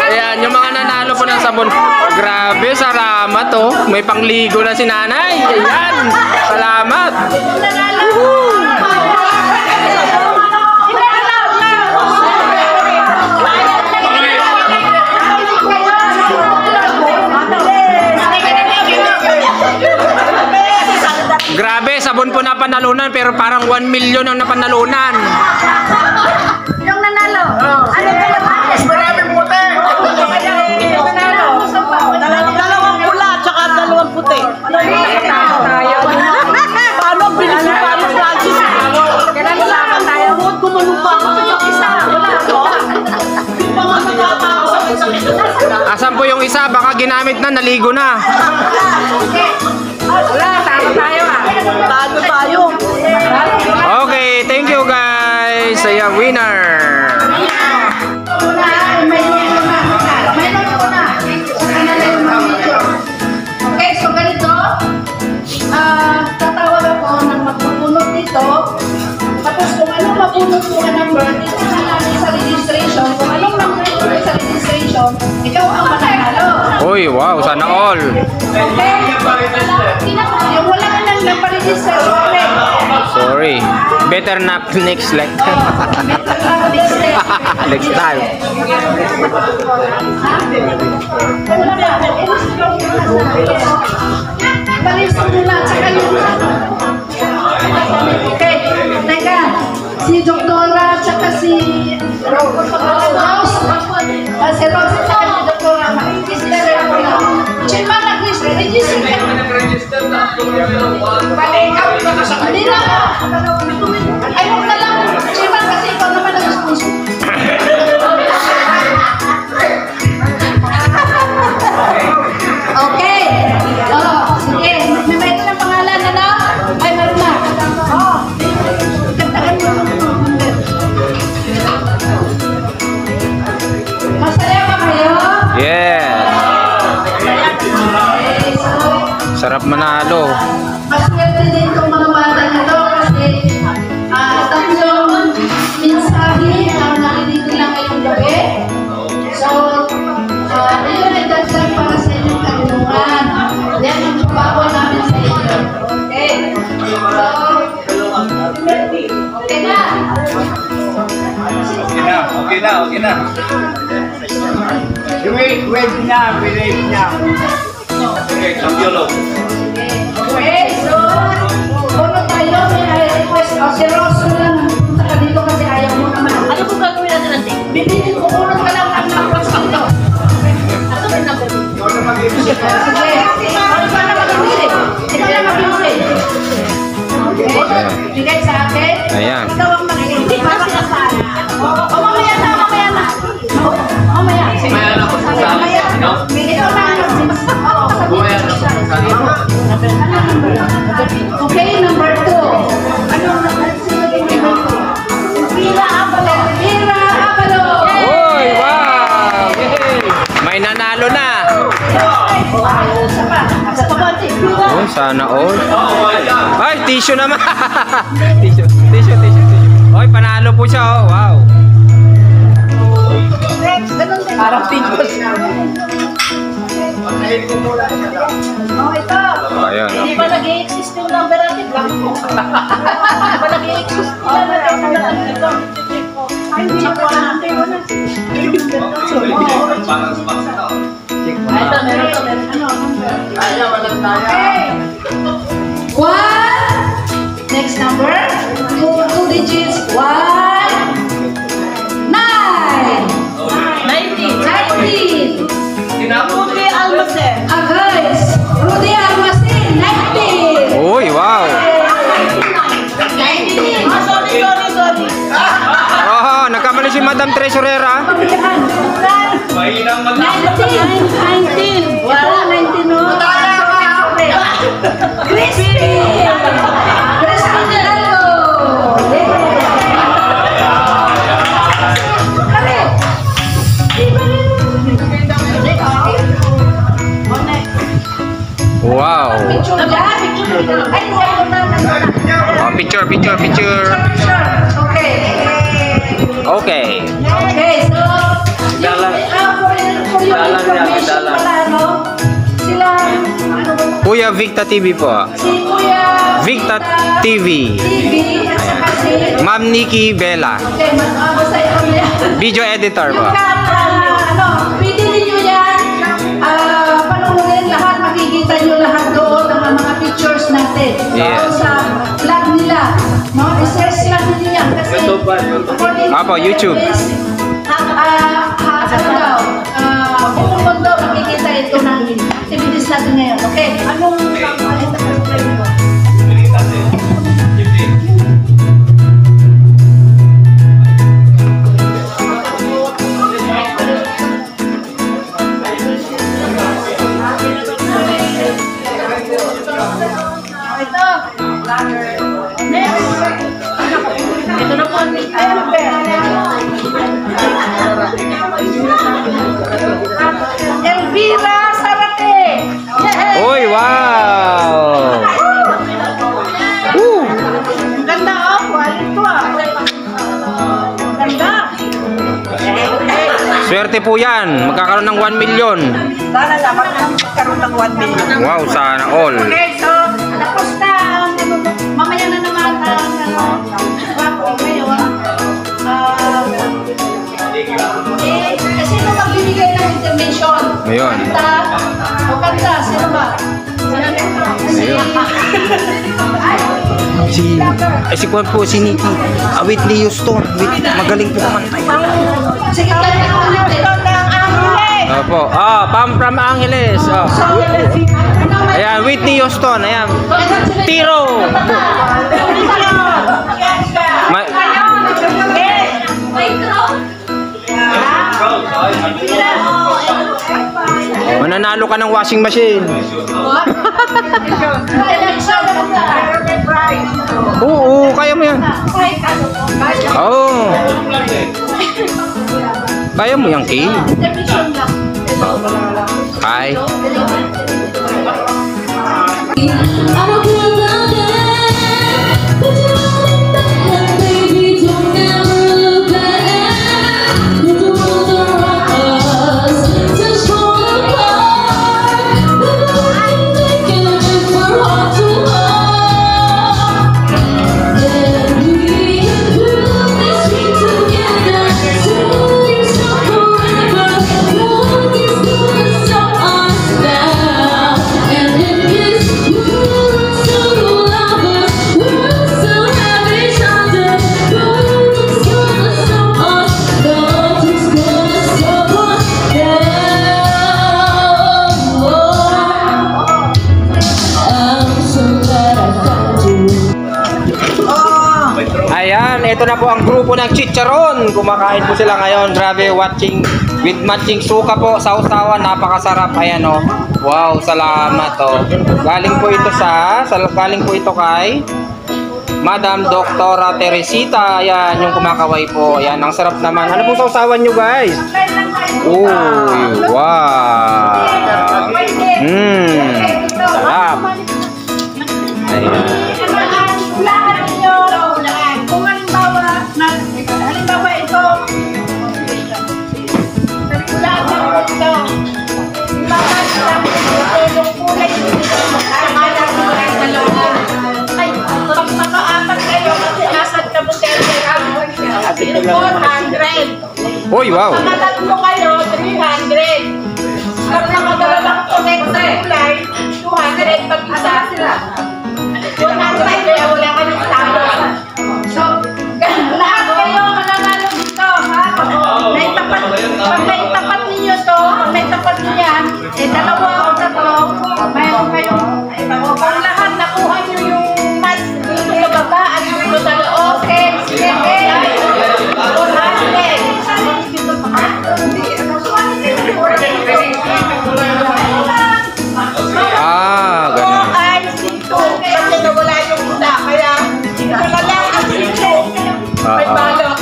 Ayan, yung mga nanalo po ng sabon. Grabe, salamat oh. May pangligo na si nanay. Ayan, salamat. Grabe, sabon po na panalunan pero parang 1 million ang napanalunan. Yung nanalo. Ano ba yung ates? Maraming puti. Yung nanalo. Dalawang pula at saka dalawang puti. Paano ang bilis mo paano Francis? Kailan lamang tayo? Gumalupa ako sa yung isa. Asan po yung isa? Baka ginamit na, naligo na. Wala, tama tayo ah. Tago tayo. Okay, thank you guys. Saya winner. Okay, so ganito. Tatawag ako ng magpupunot dito. Tapos kung anong mapunot ko ang number, dito na namin sa registration. Kung anong number ko sa registration, ikaw ang mananalo. Uy, wow, sana all. Okay? Yung wala ka nang naparegister, Sorry. Better not next like. Next time. Palis mo na, tsaka yung... Okay, teka. Si Doktora, tsaka si Rose. Si Rose sa kanya, Dr. Rama. Register ako na. Chairman, nag-register ka. Hindi na. Ay, huwag na lang. Chairman, kasi ikaw naman nag-sponsor. Okay. Oh, sige. May mayroon ng pangalan, ano? Ay, meron na. Oh. Kantahan mo. Masaya ba kayo? Yes. Okay, so, Sarap manalo. maswerte din itong mga bata na to kasi tatlong mensahe ang narinig nila ngayong gabi. So, yun ay dagdag para sa inyong kalungan. Yan ang babawa namin sa inyo. Okay? So, okay na. Okay na. Wait na, believe na. Okay, kampiyon. Okay, so, puno tayo. May request. Si Rosso lang. Punta ka dito kasi ayaw mo naman. Ano kung gagawin natin natin? Bibili ko puno ka lang ang request dito. Ako rin ako. Sige. Ikaw na mag-iusip. Okay. Bigay sa akin. Ayan. Ikaw ang mag-iusip. Para sa sana. O, mamaya na. Mamaya. Mamaya na ako sa Mamaya. no? Ikaw na. Mamaya na ako sa Okay, number 2. Ano? Pira Abalo. Uy, wow! Yay! May nanalo na. Oh, sana all. Ay, tissue naman. tissue. Oy, panalo po siya. Oh, wow. Parang pinos. Oh, ito. Oh, ayan. Hindi ba nag-i-exist yung number natin? Blanco. Hindi ba nag-i-exist yung number natin? Ay, hindi siya pa natin. Ito, meron to. Okay. 1. Next number. 2 digits. 1. 9. 19. Rudy Almacen. Guys. Rudy Almacen. 19. Uy, wow. 19. Sorry. Oh, nagkamali si Madam Treasurera. Mahinang mag- 19. Wala, 19 no? Crispy! Crispy Naldo! Wow. Oh, picture. Okay. Okay. Okay, so, for your information pala, no? Sila, ano ba? Kuya Victa TV po. Si Kuya Victa TV. TV, at saka si... Ma'am Nikki Bella. Okay, masaya kami yan. Video editor po. Yung pwede ninyo yan, panoorin lahat, makikita nyo lahat doon ang mga pictures natin. Yes. Sa vlog nila. No? Research lang ninyo yan. Kasi, according to Apo, YouTube. buong mundo makikita ito ng activities natin ngayon. Okay, anong ito? Next. Ito na po. Elvira Sarate. Uy, wow. Ang ganda oh. Quality Ang ganda. Swerte po yan. Magkakaroon ng 1 million. Sana dapat magkaroon ng 1 million. Wow, sana all. Okay, so tapos na. Mamaya na naman ang ngayon. Sino magbibigay ng intervention? Ayun. Kanta. Sino ba? Ayun. Ay, Si Kwan po, si Nikki. Whitney Houston. Magaling po kumanta yan. Sige, ito ng Angeles. Opo. From Angeles. Oh. Ayan, Whitney Houston. Ayan. Tiro. Mananalo ka ng washing machine. Oo, kaya mo yan. Oo. Kaya mo yan, Kay. Hi. Ito na po ang grupo ng Chicharon. Kumakain po sila ngayon. Grabe, watching with matching suka po, sausawan, napakasarap. Ayan oh. Wow, salamat oh. Galing po ito kay Madam Doktora Teresita. Ayan, yung kumakaway po. Ayan, ang sarap naman. Ano pong sausawan nyo, guys? Oh, wow. Sarap. Ayan. Halimbawa ito, yung kulay ay, pag makaapat kayo kasi asad ka butel 400. Uy, wow. Pag nakatatlo kayo, 300. Pag nakadala lang connect sa kulay, 200 pag isa sila. 100 kaya wala ka ng talo. So, lahat kayo mananalo dito, ha? Pag naitapat ninyo to, pag naitapat nyo yan, dalawa o tatlo, mayroon kayong, pag lahat nakuha nyo yung match dito sa baba at dito sa loob, okay, sige, okay, 400. Ganun. Ay, sito, kasi nawala yung isa, kaya ito na lang ang sito. May balok.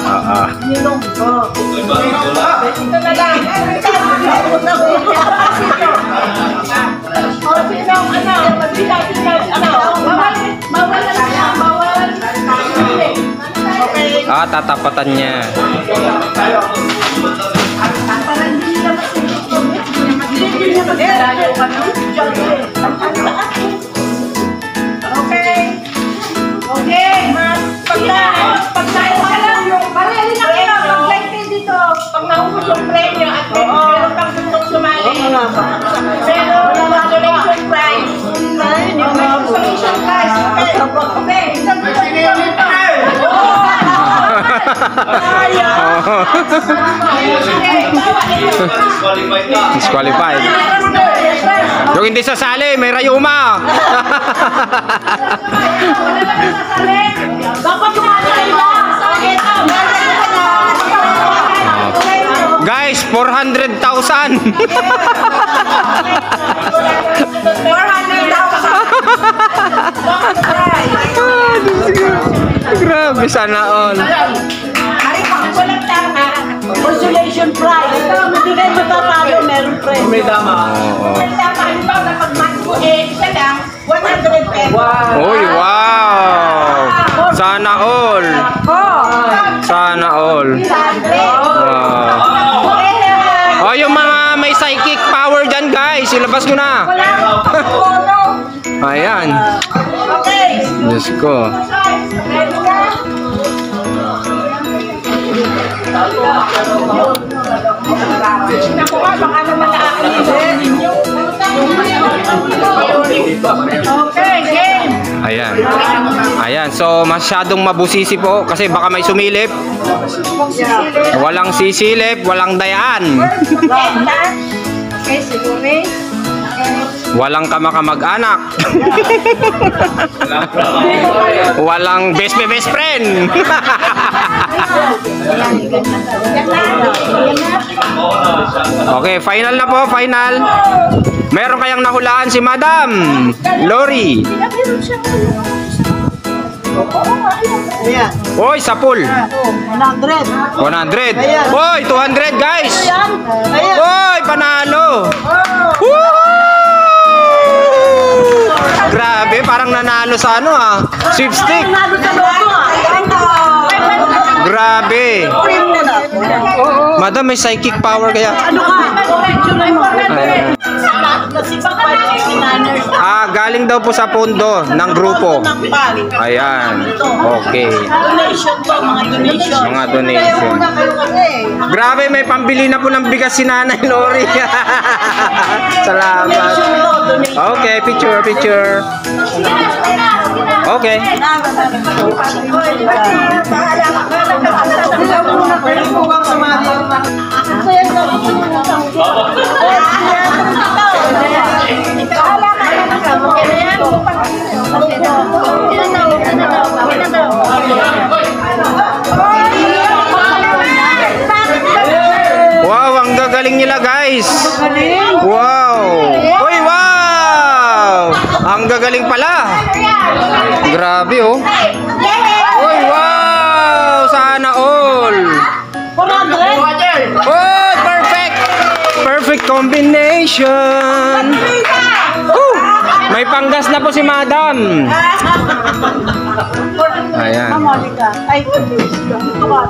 Ninong ko. Ito na lang. O, sinong ano? Bawal na siya. Bawal. Okay. Tatapatan niya. Parang hindi naman hindi niya magdalayo ka na. Okay. Okay. Pagkain ka lang yung pareli na kayo. Pag-lighting dito. Pag naubos yung premyo at meron pang gustong sumali. Pero donation prize. Donation prize. Okay. Disqualified. Yung hindi sasali, may rayuma. Guys, 400,000. 400,000. Grabe, sana all. Consolation prize. Hindi kayo matatalo, meron prize. May dama. May tama, halimbawa na pag-match mo, isa lang, 100 pesos. Uy, wow. Sana all. Sana all. Wow. Oh, yung mga may psychic power dyan, guys. Ilabas nyo na. Ayan. Okay. Diyos ko. Naku nga, baka naman nakakalimutan ninyo. Okay, game. Ayan. Ayan. So, masyadong mabusisi po kasi baka may sumilip. Walang sisilip, walang dayaan. Okay, siguro. Walang kamag-anak. Walang best friend. Okay, final na po, final. Meron kayang nahulaan si Madam Lori. Oy, sa pool. 100. Oy, 200 guys. Oy, panalo. Woo! Grabe, parang nanalo sa ano sweepstick. Grabe. Madam, may psychic power kaya? Ayan. Galing daw po sa pondo ng grupo. Ayan. Okay. Mga donation. Grabe, may pambili na po ng bigas si Nanay Lori. Salamat. Okay, picture. Okay. Wow, ang gagaling nila guys. Wow. Uy, wow. Ang gagaling pala. Grabe oh. Uy, wow. Sana all. Oh, perfect. Perfect combination. May panggas na po si Madam. Ayan.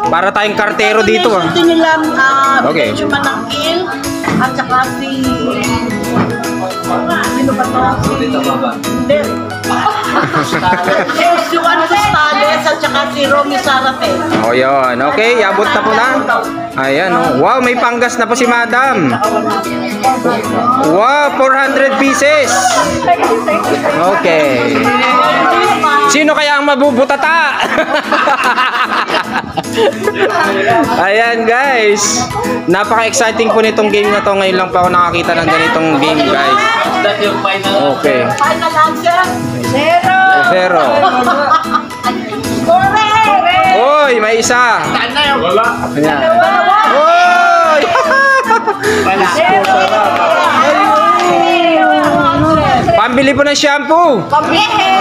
Para tayong kartero dito Ito nilang Okay. Manangil at saka si sino ba to? Hindi. Si Juan Costales at saka si Romy Sarate. O yun. Okay, abot na po na. Ayan oh. Wow, may panggas na po si Madam. Wow, 400 pieces. Okay. Sino kaya ang mabubutata? Ayan guys. Napaka-exciting po nitong game na to. Ngayon lang pa ako nakakita ng ganitong game guys. Okay. Final answer? 0. Oy, may isa. Wala. Ayan. Oy! Pambili po ng shampoo.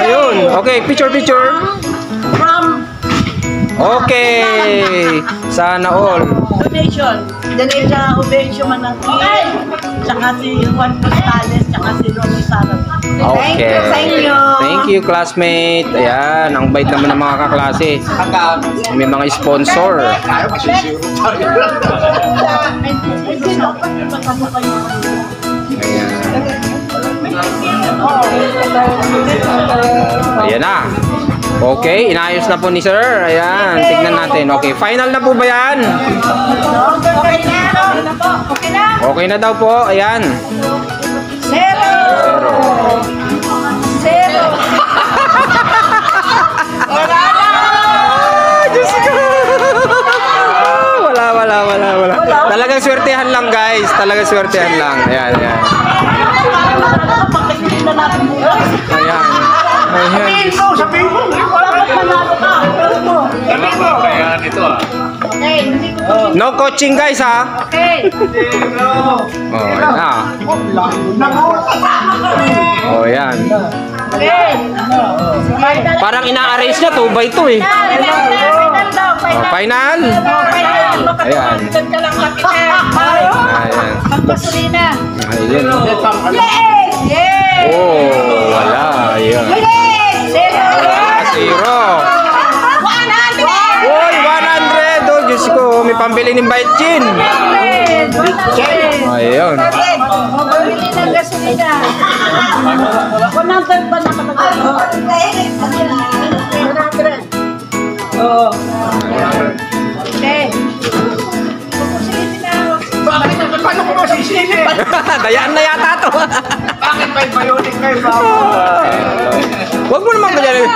Ayun. Okay, picture. Okay. Sana all. Donation. Donation Manangil. Tsaka si Juan Costales, tsaka si Romy Sarate. Okay. Thank you, classmate. Ayan, ang bait naman ng mga kaklase. May mga sponsor. Ayan na. Okay, inayos na po ni sir. Ayan, tignan natin. Okay, final na po ba yan? Okay na daw po. Ayan. 0. Wala. Talagang swertehan lang guys. Talagang swertehan lang. Ayan. Sabihin mo. Kaya nito No coaching guys ha. Okay. Oh, ayan na. Oh, ayan. Parang ina-arrange niya 2x2 eh. Oh, final. Ayan. Ayan. Pagpasulina. Ayun. Yes! Yes! Oh, wala. Ayan. Zero. 100! Uy, 100. Oh, Diyos ko. May pambili ng bite chin. Ayun. Bili ng gasolina. 100 ba nakalagay? 100. Okay. Paano ko masisilip? Dayaan na yata to. Bakit may bionic kayo ba? Huwag mo naman ganyan.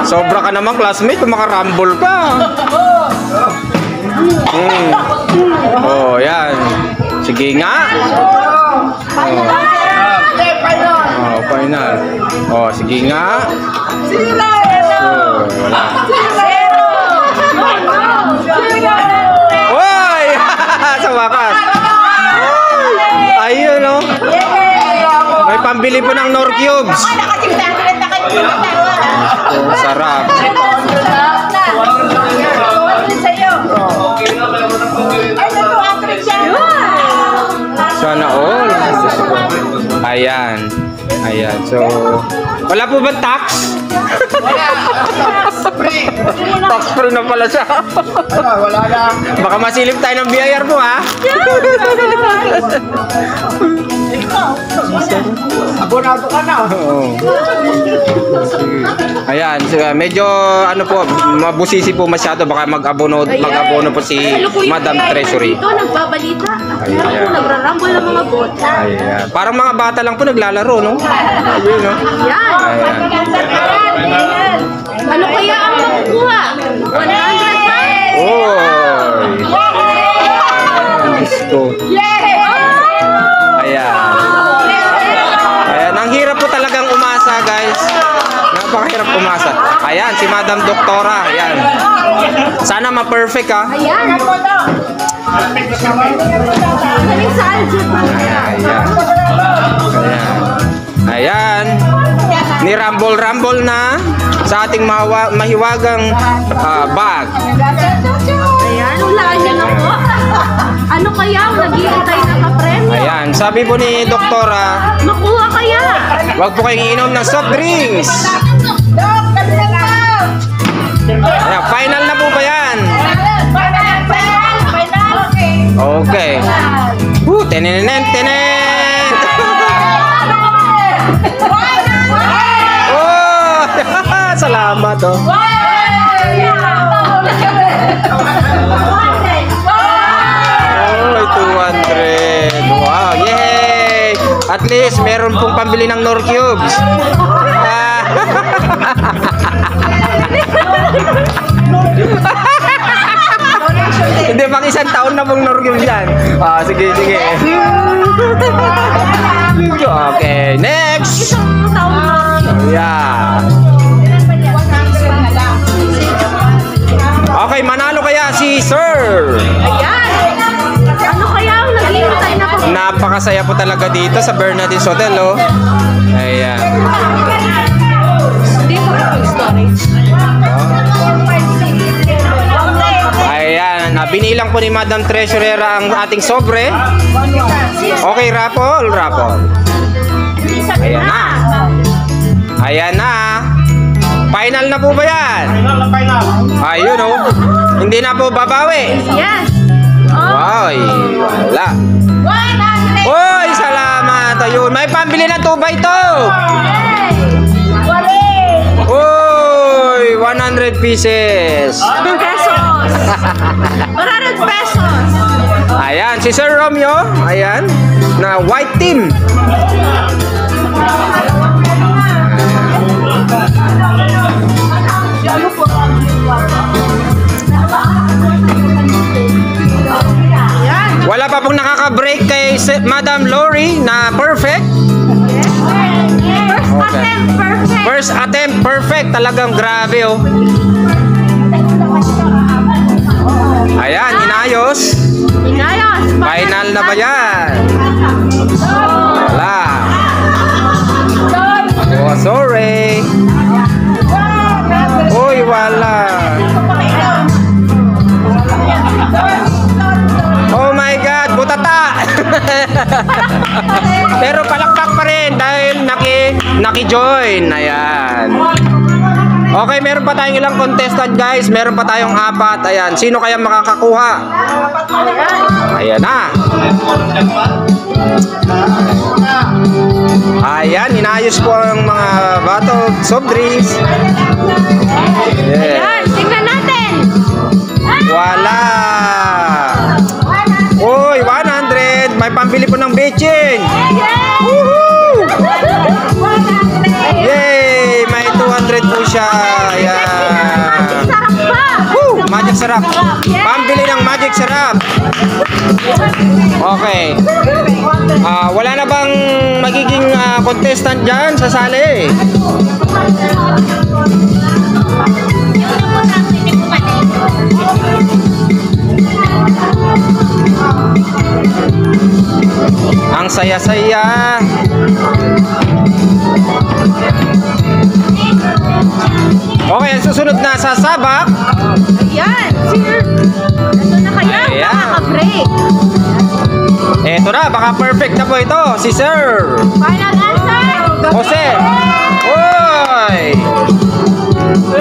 Sobra ka naman, classmate. Kung makarambol ka. Oh, yan. Sige nga. Oh, final. Oh, sige nga. Wala. Hoy! Sa wakas. Ayun, no? May pambili po ng Nor Cubes. Oh, sarap. Sana all. Ayan. Ayan. So, wala po ba tax? Tax free na pala siya. Wala na. Baka masilip tayo ng BIR po, ha? Abonado ka na. Oo. Ayan, so, medyo ano po, mabusisi po masyado, baka mag-abono po si Madam Treasury. Dito, nagbabalita. Ayan. Nagrarambol ng mga bot. Ayan. Parang mga bata lang po naglalaro, no? Ayun, no? Yan. Ayan. Ano kaya ang makukuha? 100 pa? Oy! Gusto. Ayan. Ayan, ang hirap po talagang umasa, guys. Napakahirap umasa. Ayan, si Madam Doktora. Ayan. Sana ma-perfect, ha? Ayan. Galing sa algebra. Ayan. Ayan. Ayan. Nirambol-rambol na sa ating mahiwagang bag. Ayan, hulaan niya na po. Ano kaya ang naghihintay na kapremyo? Ayan, sabi po ni Doktora, Makuha kaya? wag po kayong inom ng soft drinks. Ayan, final na po ba yan? Okay. Tenenen, tenen. Oh, salamat, oh. Oh, 200. Wow, yay! At least meron pong pambili ng Nor Cubes. Hindi, pang isang taon na pong Nor Cubes yan. Sige, sige. Okay, next! Yeah. Okay, manalo kaya si Sir? Ayan. Ano kaya ang naghihintay na kapremyo? Napakasaya po talaga dito sa Bernadette's Hotel, oh. Ayan. Dito po storage. Ayan, binilang po ni Madam Treasurera ang ating sobre. Okay, Rapol, Rapol. Ayan na. Ayan na. Final na po ba yan? Ayun, oh. Hindi na po babawi. Yes. Wow, wala. Uy, salamat. Ayun, may pambili ng 2x2. Uy, 100 pieces. Pesos. 100 pesos. Ayan, si Sir Romeo. Ayan, na white team. Wala pa pong nakaka-break kay Madam Lori na perfect. First attempt, perfect. Talagang grabe, oh. Ayan, inayos. Inayos. Final na ba yan? Wala. Oh, sorry. Uy, wala. Oh my God, butata. Pero palakpak pa rin dahil naki-join. Ayan. Okay, meron pa tayong ilang contestant, guys. Meron pa tayong 4. Ayan, sino kaya makakakuha? Ayan na. Ayan, inayos po ang mga bottle soft drinks. Yeah. Ayan, tingnan natin. Wala. Uy, 100. May pambili po ng bitchin. Yes. Woohoo! siya. Ayan. Sarap ba? Woo! Magic sarap. Pambili ng magic sarap. Okay. Wala na bang magiging contestant dyan? Sasali. Ang saya-saya. Okay, ang susunod na sa sabak. Ayan, sir. Ito na kaya, Ayan. nakaka-break. Eto na, baka perfect na po ito. Si Sir Final answer. Jose. Uy!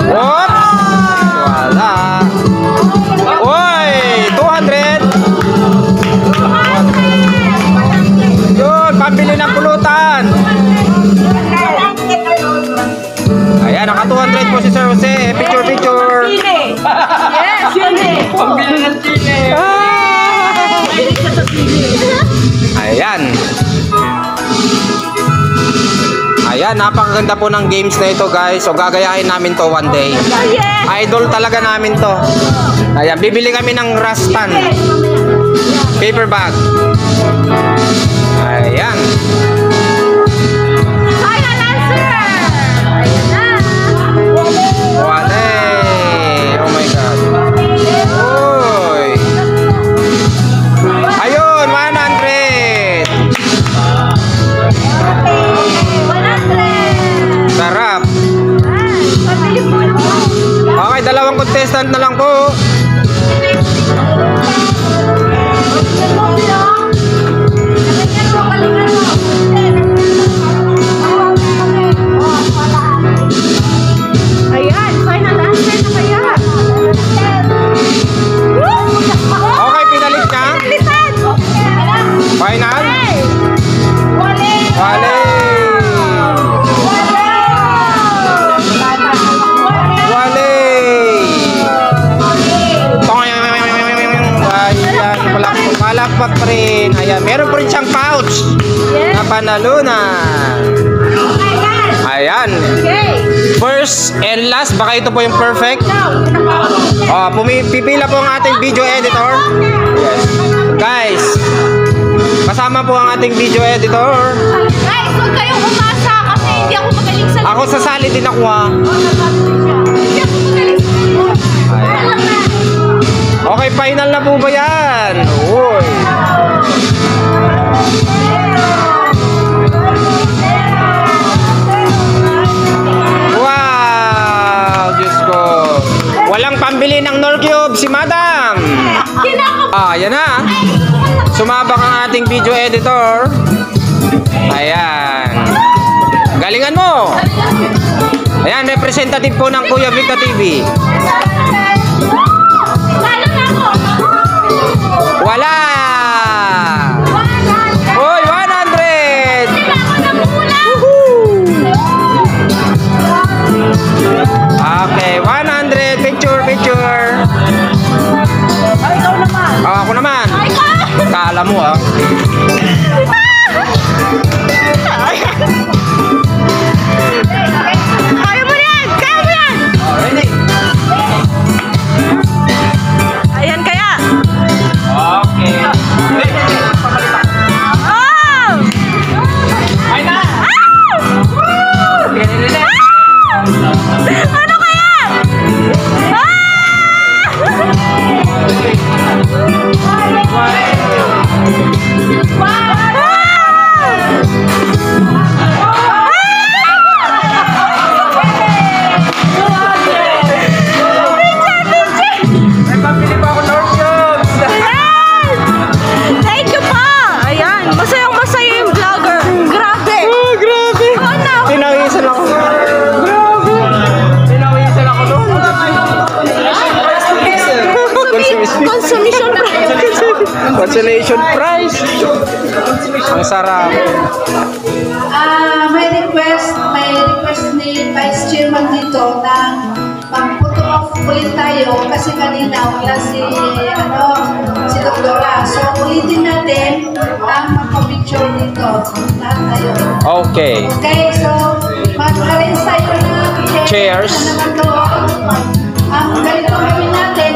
Oops! Wala. Uy! 200. Yun, pambili ng pulutan. Ayan, naka 200 po si Sir Jose. Picture, picture. Yes, sili. Pambili ng sili. Ayan. Ayan, napakaganda po ng games na ito, guys. So, gagayahin namin to one day. Idol talaga namin to. Ayan, bibili kami ng Rastan. Paper bag. Ayan. Final answer. Ayan na. Wale. Oh my God. Uy. Ayun, 100. 100. Sarap. Pabili po na po. Okay, dalawang contestant na lang po. Ayan, final answer na kaya. Okay, pinalit niya. Lipad! Final. Wale! Wale. Wale. Ayan, palakpak pa rin. Ayan, meron pa rin siyang pouch na panalunan. Ayan. Okay. First and last, baka ito po yung perfect. Pipila po ang ating video editor. Yes. Guys, kasama po ang ating video editor. Guys, huwag kayong umasa kasi hindi ako magaling sa Ako sasali din ako Hindi ako magaling sa Ayan. Okay, final na po ba yan? Uy. Wow! Diyos ko. Walang pambili ng Nor Cube si Madam. Ayan na. Sumabak ang ating video editor. Ayan. Galingan mo. Ayan, representative po ng Kuya Victor TV. Wala. Uy, 100. Okay, 100. Picture, picture. Ikaw naman. Ako naman. Kala mo Kaya mo yan! Kaya mo yan! Ready? Ayan kaya! Okay. Oh! Ay na! Ano kaya? May pambili pa ako Nor Cubes. Thank you pa! Ayan, masayang masaya yung vlogger. Grabe! Grabe. Oh no! Tinawisan ako. Grabe. Tinawisan ako doon. Consumption price. Consolation prize. Ang sarap. May request ni Vice Chairman dito na mag-photo off ulit tayo kasi kanina wala si si Doktora. So, ulitin natin ang magpa-picture dito. Lahat tayo. Okay. Okay, so, mag-arrange tayo ng Chairs. Na naman doon. Ang ganito gawin natin.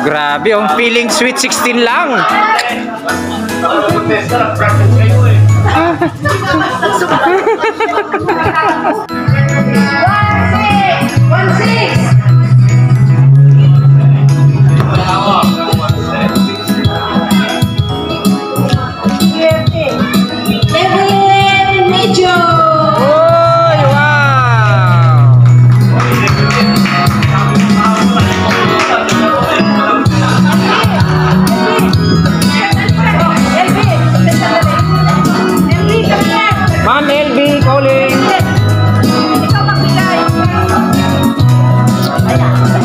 Grabe, oh. Feeling sweet 16 lang. Ma'am LB calling.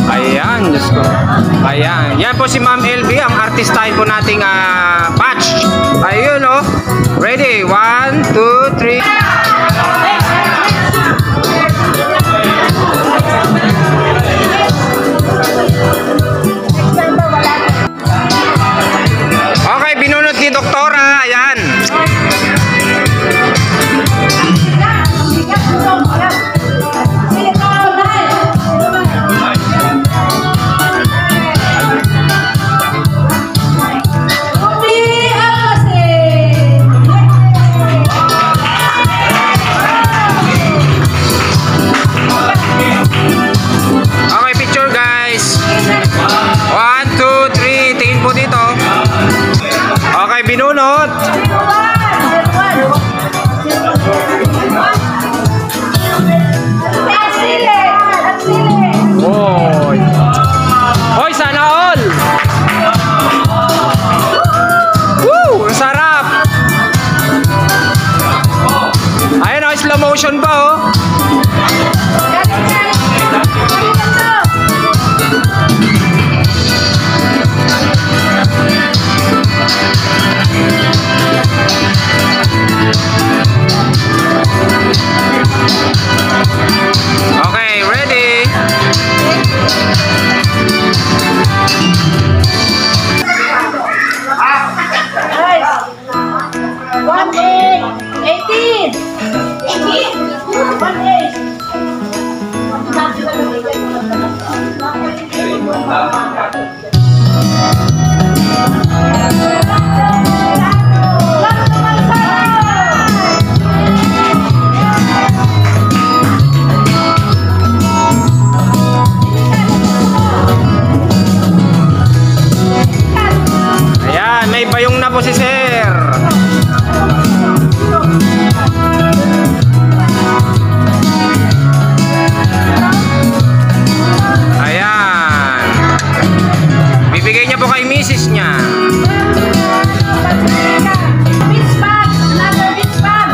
Ayan, Diyos ko. Ayan. Yan po si Ma'am LB, ang artistahin po nating batch. Ayun, oh. Ready? 1, 2, 3. Okay, binunot ni Doktora. Ayan. Okay, picture guys. 1, 2, 3. Tingin po dito. Okay, binunot. Hoy. Hoy, sana all. may bayong na po si sir. Ayan. Bibigay niya po kay misis niya. Beach bag! Another beach bag!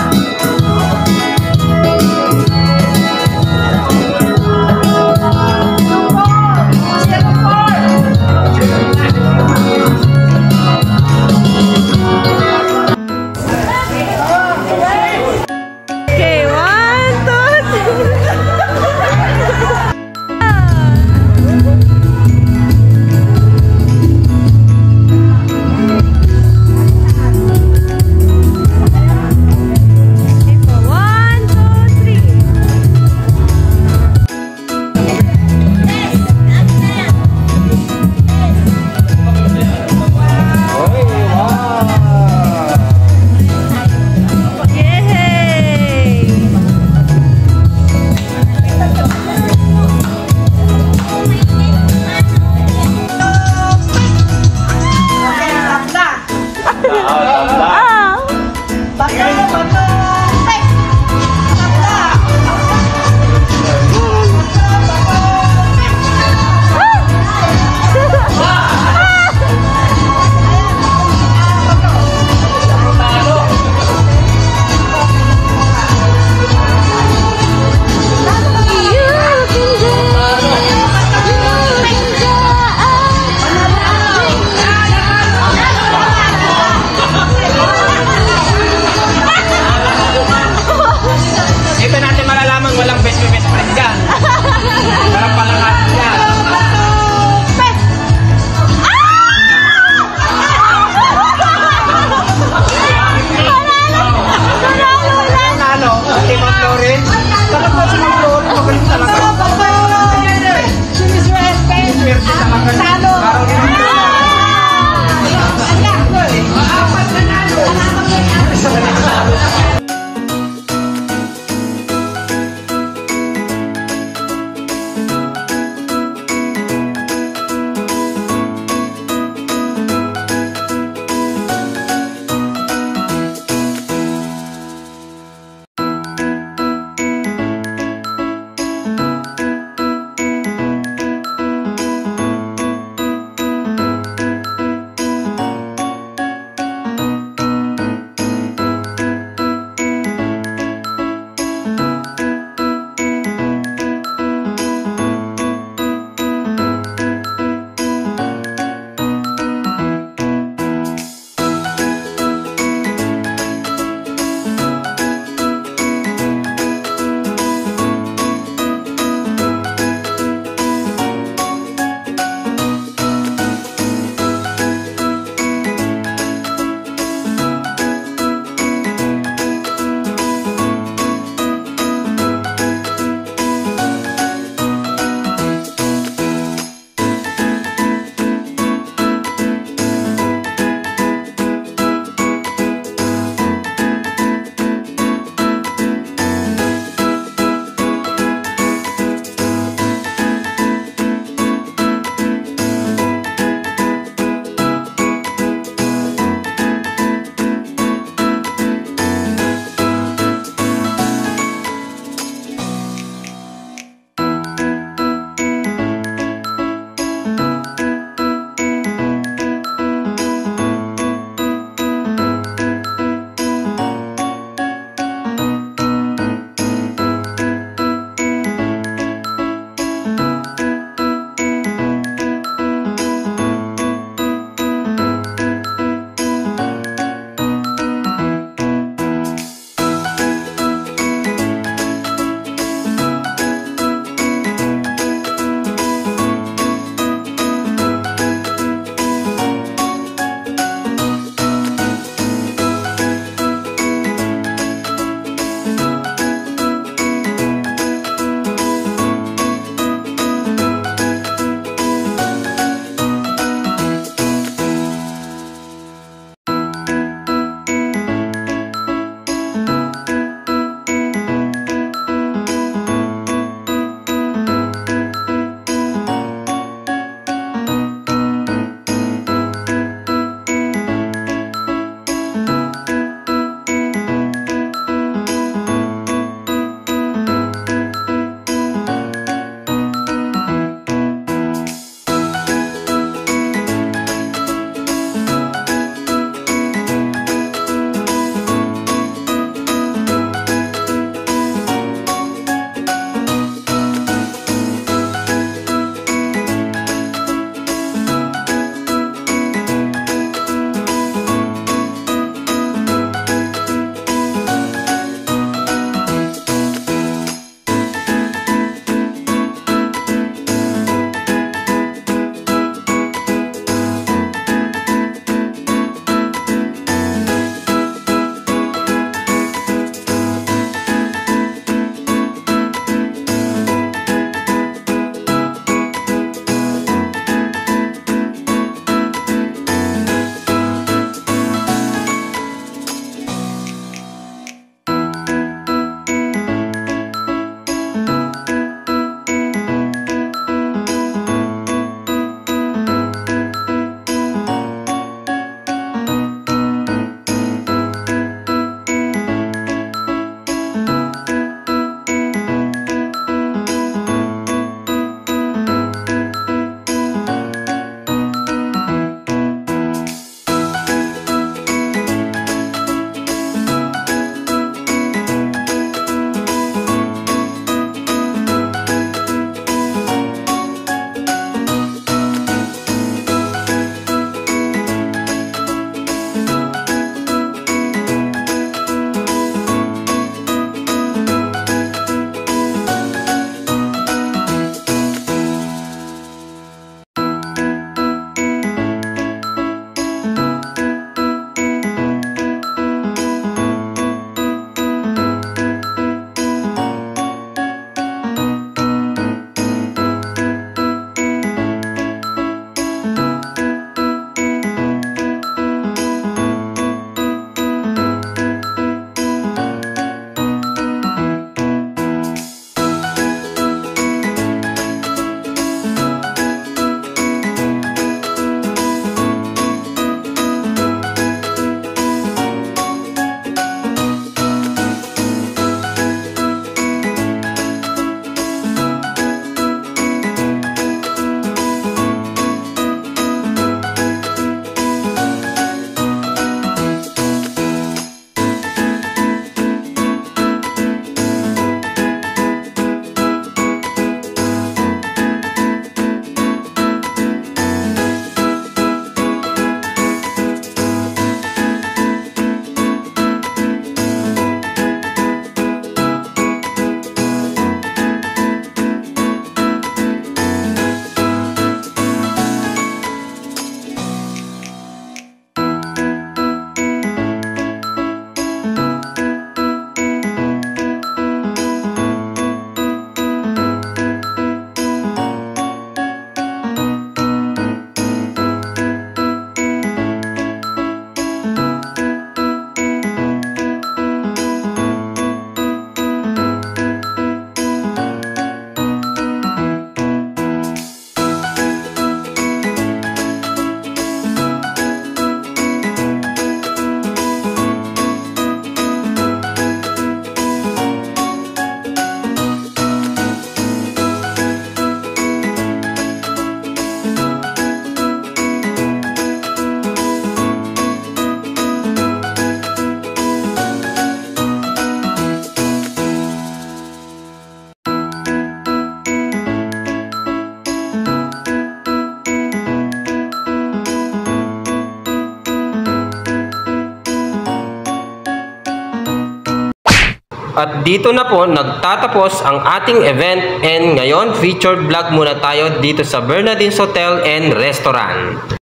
At dito na po nagtatapos ang ating event, and ngayon featured vlog muna tayo dito sa Bernardines Hotel and Restaurant.